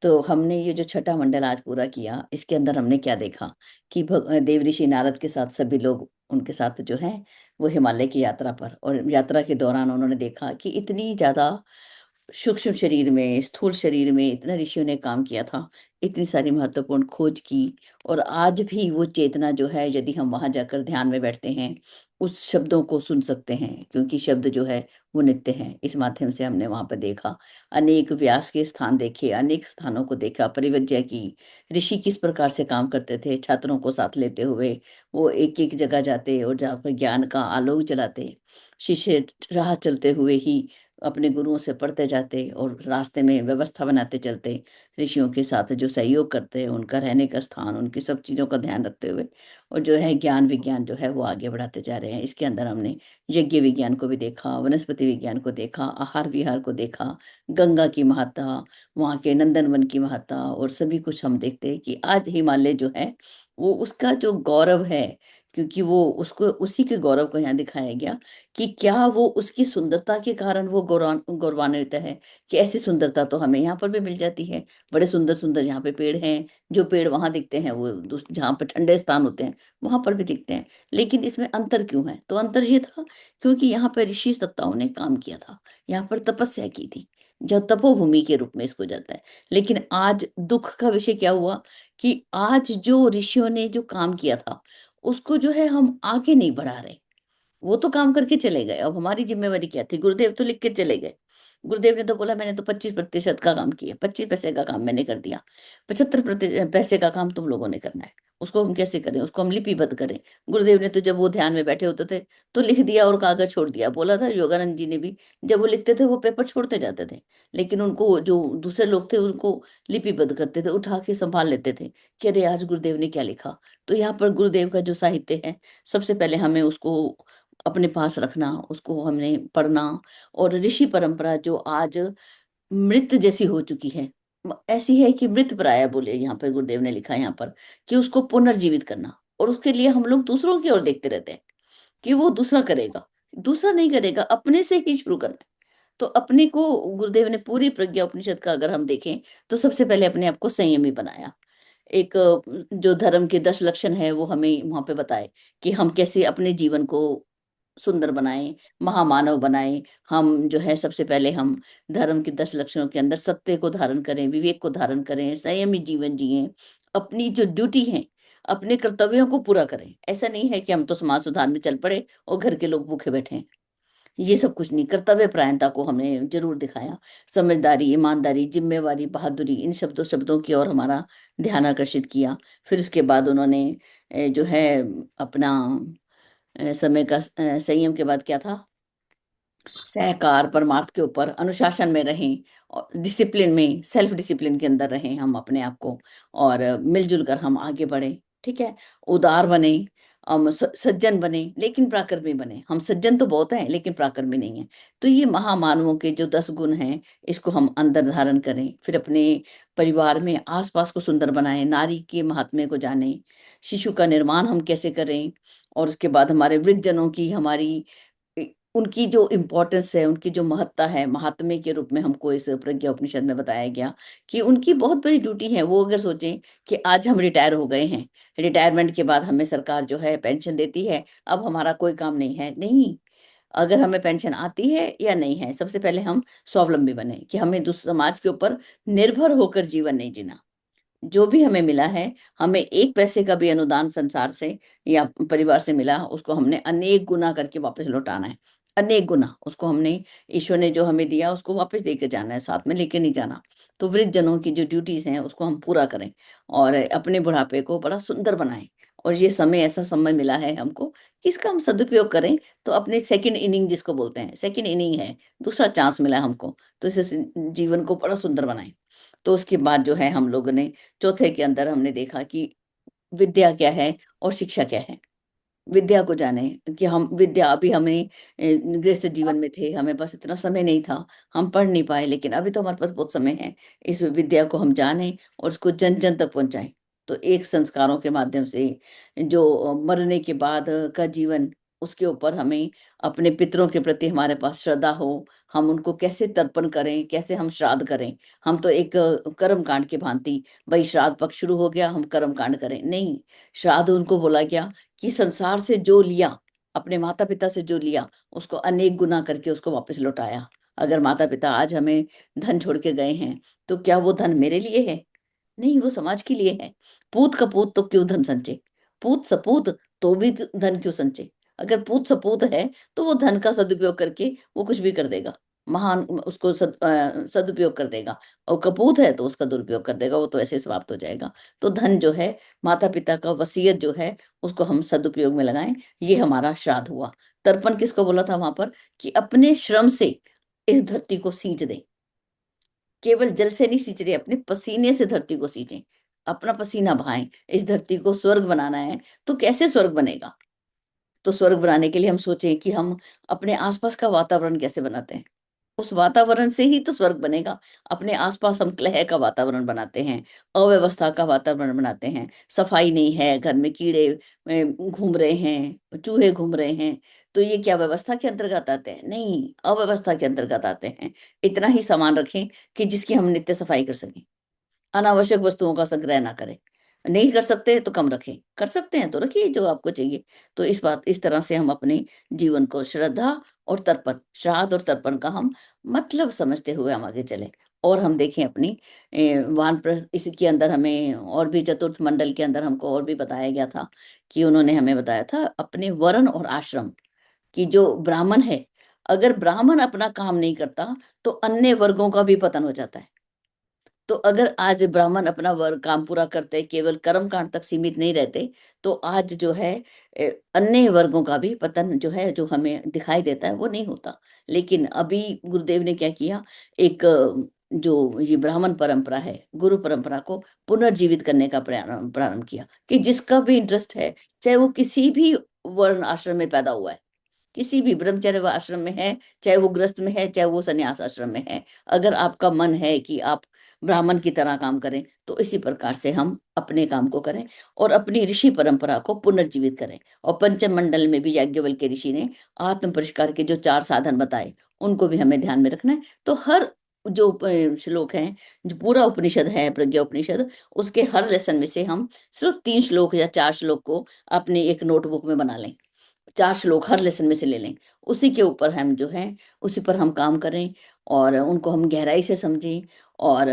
तो हमने ये जो छठा मंडल आज पूरा किया, इसके अंदर हमने क्या देखा कि देव ऋषि नारद के साथ सभी लोग उनके साथ जो हैं वो हिमालय की यात्रा पर, और यात्रा के दौरान उन्होंने देखा कि इतनी ज्यादा सूक्ष्म शरीर में, स्थूल शरीर में इतना ऋषियों ने काम किया था, इतनी सारी महत्वपूर्ण खोज की। और आज भी वो चेतना जो है, यदि हम वहां जाकर ध्यान में बैठते हैं, उस शब्दों को सुन सकते हैं, क्योंकि शब्द जो है वो नित्य हैं। इस माध्यम से हमने वहां पर देखा, अनेक व्यास के स्थान देखे, अनेक स्थानों को देखा, परिव्रज्य की ऋषि किस प्रकार से काम करते थे, छात्रों को साथ लेते हुए वो एक एक जगह जाते और जहाँ पर ज्ञान का आलोक जलाते। शिष्य राह चलते हुए ही अपने गुरुओं से पढ़ते जाते, और रास्ते में व्यवस्था बनाते चलते, ऋषियों के साथ जो सहयोग करते हैं, उनका रहने का स्थान, उनकी सब चीज़ों का ध्यान रखते हुए, और जो है ज्ञान विज्ञान जो है वो आगे बढ़ाते जा रहे हैं। इसके अंदर हमने यज्ञ विज्ञान को भी देखा, वनस्पति विज्ञान को देखा, आहार विहार को देखा, गंगा की महत्ता, वहाँ के नंदनवन की महत्ता, और सभी कुछ हम देखते हैं कि आज हिमालय जो है वो उसका जो गौरव है, क्योंकि वो उसको उसी के गौरव को यहाँ दिखाया गया कि क्या वो उसकी सुंदरता के कारण वो गौरवान्वित है, कि ऐसी सुंदरता तो हमें यहाँ पर भी मिल जाती है। बड़े सुंदर सुंदर यहाँ पे पेड़ हैं, जो पेड़ वहां दिखते हैं वो जहाँ पे ठंडे स्थान होते हैं वहां पर भी दिखते हैं। लेकिन इसमें अंतर क्यों है? तो अंतर ये था क्योंकि यहाँ पर ऋषि सत्ताओं ने काम किया था, यहाँ पर तपस्या की थी, जो तपोभूमि के रूप में इसको जाता है। लेकिन आज दुख का विषय क्या हुआ कि आज जो ऋषियों ने जो काम किया था उसको जो है हम आगे नहीं बढ़ा रहे। वो तो काम करके चले गए, अब हमारी जिम्मेवारी क्या थी? गुरुदेव तो लिख के चले गए। गुरुदेव ने तो बोला मैंने तो 25% का काम किया, 25 पैसे का काम मैंने कर दिया, 75 पैसे का काम तुम लोगों ने करना है। उसको हम कैसे करें, उसको हम लिपिबद्ध करें। गुरुदेव ने तो जब वो ध्यान में बैठे होते थे तो लिख दिया और कागज छोड़ दिया। बोला था योगानंद जी ने भी, जब वो लिखते थे वो पेपर छोड़ते जाते थे, लेकिन उनको जो दूसरे लोग थे उनको लिपिबद्ध करते थे, उठा के संभाल लेते थे कि अरे आज गुरुदेव ने क्या लिखा। तो यहाँ पर गुरुदेव का जो साहित्य है, सबसे पहले हमें उसको अपने पास रखना, उसको हमने पढ़ना। और ऋषि परंपरा जो आज मृत जैसी हो चुकी है, ऐसी है कि मृत प्राय बोले यहाँ पे गुरुदेव ने लिखा है यहाँ पर, कि उसको पुनर्जीवित करना। और उसके लिए हम लोग दूसरों की ओर देखते रहते हैं कि वो दूसरा करेगा, दूसरा नहीं करेगा, अपने से ही शुरू करना है। तो अपने को गुरुदेव ने पूरी प्रज्ञा उपनिषद का अगर हम देखें तो सबसे पहले अपने आप को संयमी बनाया। एक जो धर्म के 10 लक्षण है वो हमें वहां पे बताए कि हम कैसे अपने जीवन को सुंदर बनाएं, महामानव बनाएं। हम जो है सबसे पहले हम धर्म के 10 लक्षणों के अंदर सत्य को धारण करें, विवेक को धारण करें, संयमी जीवन जिएं, अपनी जो ड्यूटी है, अपने कर्तव्यों को पूरा करें। ऐसा नहीं है कि हम तो समाज सुधार में चल पड़े और घर के लोग भूखे बैठे हैं, ये सब कुछ नहीं। कर्तव्य परायणता को हमने जरूर दिखाया। समझदारी, ईमानदारी, जिम्मेवारी, बहादुरी, इन शब्दों शब्दों की ओर हमारा ध्यान आकर्षित किया। फिर उसके बाद उन्होंने जो है अपना समय का संयम के बाद क्या था, सहकार परमार्थ के ऊपर अनुशासन में रहें, और डिसिप्लिन में, सेल्फ डिसिप्लिन के अंदर रहें हम अपने आप को, और मिलजुल कर हम आगे बढ़े। ठीक है, उदार बने, हम सज्जन बने, लेकिन प्राक्रमी बने। हम सज्जन तो बहुत हैं लेकिन प्राक्रमी नहीं है। तो ये महामानवों के जो 10 गुण हैं, इसको हम अंदर धारण करें। फिर अपने परिवार में आसपास को सुंदर बनाएं, नारी के महात्म्य को जानें, शिशु का निर्माण हम कैसे करें। और उसके बाद हमारे वृद्ध जनों की, हमारी उनकी जो इम्पोर्टेंस है, उनकी जो महत्ता है, महात्म्य के रूप में हमको इस प्रज्ञा उपनिषद में बताया गया कि उनकी बहुत बड़ी ड्यूटी है। वो अगर सोचें कि आज हम रिटायर हो गए हैं, रिटायरमेंट के बाद हमें सरकार जो है पेंशन देती है, अब हमारा कोई काम नहीं है, नहीं। अगर हमें पेंशन आती है या नहीं है, सबसे पहले हम स्वावलंबी बने कि हमें दूसरे समाज के ऊपर निर्भर होकर जीवन नहीं जीना। जो भी हमें मिला है, हमें 1 पैसे का भी अनुदान संसार से या परिवार से मिला, उसको हमने अनेक गुना करके वापस लौटाना है। अनेक गुना उसको हमने, ईश्वर ने जो हमें दिया उसको वापस देके जाना है, साथ में लेके नहीं जाना। तो वृद्ध जनों की जो ड्यूटीज हैं उसको हम पूरा करें और अपने बुढ़ापे को बड़ा सुंदर बनाएं। और ये समय, ऐसा समय मिला है हमको कि इसका हम सदुपयोग करें। तो अपने सेकंड इनिंग जिसको बोलते हैं, सेकंड इनिंग है, दूसरा चांस मिला है हमको, तो इस जीवन को बड़ा सुंदर बनाएं। तो उसके बाद जो है हम लोगों ने चौथे के अंदर हमने देखा कि विद्या क्या है और शिक्षा क्या है। विद्या को जाने कि हम विद्या, अभी हमें गृहस्थ जीवन में थे, हमें बस इतना समय नहीं था, हम पढ़ नहीं पाए, लेकिन अभी तो हमारे पास बहुत समय है। इस विद्या को हम जाने और उसको जन जन तक पहुंचाएं। तो एक संस्कारों के माध्यम से जो मरने के बाद का जीवन, उसके ऊपर हमें अपने पितरों के प्रति हमारे पास श्रद्धा हो, हम उनको कैसे तर्पण करें, कैसे हम श्राद्ध करें। हम तो एक कर्म कांड के भांति, भाई श्राद्ध पक्ष शुरू हो गया हम कर्म कांड करें, नहीं। श्राद्ध उनको बोला गया कि संसार से जो लिया, अपने माता पिता से जो लिया, उसको अनेक गुना करके उसको वापस लौटाया। अगर माता पिता आज हमें धन छोड़ के गए हैं, तो क्या वो धन मेरे लिए है? नहीं, वो समाज के लिए है। पूत कपूत तो क्यों धन संचय, पूत सपूत तो भी धन क्यों संचय। अगर पूत सपूत है तो वो धन का सदुपयोग करके वो कुछ भी कर देगा, महान उसको सदुपयोग कर देगा। और कपूत है तो उसका दुरुपयोग कर देगा, वो तो ऐसे समाप्त हो जाएगा। तो धन जो है, माता पिता का वसीयत जो है, उसको हम सदुपयोग में लगाएं। ये हमारा श्राद्ध हुआ। तर्पण किसको बोला था वहां पर, कि अपने श्रम से इस धरती को सींच दें। केवल जल से नहीं सींच रहे, अपने पसीने से धरती को सींचें, अपना पसीना बहाएं। इस धरती को स्वर्ग बनाना है, तो कैसे स्वर्ग बनेगा? तो स्वर्ग बनाने के लिए हम सोचें कि हम अपने आसपास का वातावरण कैसे बनाते हैं। उस वातावरण से ही तो स्वर्ग बनेगा। अपने आसपास हम कलह का वातावरण बनाते हैं, अव्यवस्था का वातावरण बनाते हैं, सफाई नहीं है, घर में कीड़े घूम रहे हैं, चूहे घूम रहे हैं, तो ये क्या व्यवस्था के अंतर्गत आते हैं? नहीं, अव्यवस्था के अंतर्गत आते हैं। इतना ही सामान रखें कि जिसकी हम नित्य सफाई कर सकें, अनावश्यक वस्तुओं का संग्रह ना करें। नहीं कर सकते तो कम रखें, कर सकते हैं तो रखिए जो आपको चाहिए। तो इस तरह से हम अपने जीवन को श्रद्धा और तर्पण, श्राद्ध और तर्पण का हम मतलब समझते हुए हम आगे चले। और हम देखें अपनी वानप्रस्थ, इसके अंदर हमें और भी चतुर्थ मंडल के अंदर हमको और भी बताया गया था कि उन्होंने हमें बताया था अपने वर्ण और आश्रम की। जो ब्राह्मण है, अगर ब्राह्मण अपना काम नहीं करता तो अन्य वर्गों का भी पतन हो जाता है। तो अगर आज ब्राह्मण अपना वर्ग काम पूरा करते, केवल कर्म कांड तक सीमित नहीं रहते, तो आज जो है अन्य वर्गों का भी पतन जो है, जो हमें दिखाई देता है, वो नहीं होता। लेकिन अभी गुरुदेव ने क्या किया, एक जो ये ब्राह्मण परंपरा है, गुरु परंपरा को पुनर्जीवित करने का प्रारंभ किया, कि जिसका भी इंटरेस्ट है, चाहे वो किसी भी वर्ण आश्रम में पैदा हुआ है, किसी भी ब्रह्मचर्य आश्रम में है, चाहे वो गृहस्थ में है, चाहे वो संन्यास आश्रम में है, अगर आपका मन है कि आप ब्राह्मण की तरह काम करें, तो इसी प्रकार से हम अपने काम को करें और अपनी ऋषि परंपरा को पुनर्जीवित करें। और पंचम मंडल में भी याज्ञवल्क्य ऋषि ने आत्म परिष्कार के जो 4 साधन बताए, उनको भी हमें ध्यान में रखना है। तो हर जो श्लोक है, जो पूरा उपनिषद है प्रज्ञा उपनिषद, उसके हर लेसन में से हम सिर्फ 3 श्लोक या 4 श्लोक को अपनी एक नोटबुक में बना लें, 4 श्लोक हर लेसन में से ले लें, उसी के ऊपर हम जो है, उसी पर हम काम करें और उनको हम गहराई से समझें और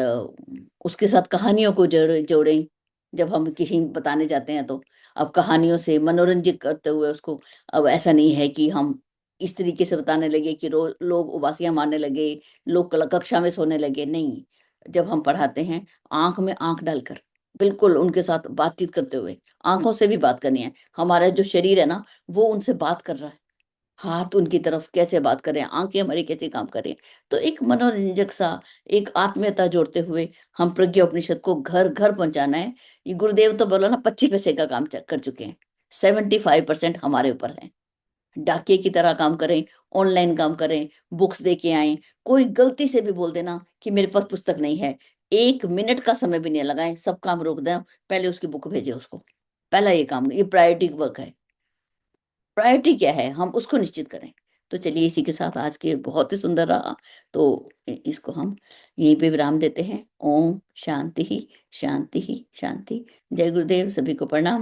उसके साथ कहानियों को जोड़ें। जब हम किसी बताने जाते हैं तो अब कहानियों से मनोरंजित करते हुए उसको, अब ऐसा नहीं है कि हम इस तरीके से बताने लगे कि लोग उबासियां मारने लगे, लोग कक्षा में सोने लगे, नहीं। जब हम पढ़ाते हैं, आंख में आंख डालकर, बिल्कुल उनके साथ बातचीत करते हुए, आंखों से भी बात करनी है। हमारा जो शरीर है ना, वो उनसे बात कर रहा है, हाथ उनकी तरफ कैसे बात करें, आंखें हमारी कैसे काम करें। तो एक मनोरंजक सा, एक आत्मीयता जोड़ते हुए हम प्रज्ञा उपनिषद को घर घर पहुंचाना है। ये गुरुदेव तो बोला ना, 25 पैसे का काम कर चुके हैं, 75% हमारे ऊपर है। डाकिये की तरह काम करें, ऑनलाइन काम करें, बुक्स दे के आए। कोई गलती से भी बोल देना कि मेरे पास पुस्तक नहीं है, 1 मिनट का समय भी नहीं लगाएं, सब काम रोक दें, पहले उसकी बुक भेजे उसको। पहला ये काम, ये प्रायोरिटी वर्क है। प्रायोरिटी क्या है, हम उसको निश्चित करें। तो चलिए, इसी के साथ आज के बहुत ही सुंदर रहा, तो इसको हम यहीं पे विराम देते हैं। ओम शांति ही शांति ही शांति। जय गुरुदेव, सभी को प्रणाम।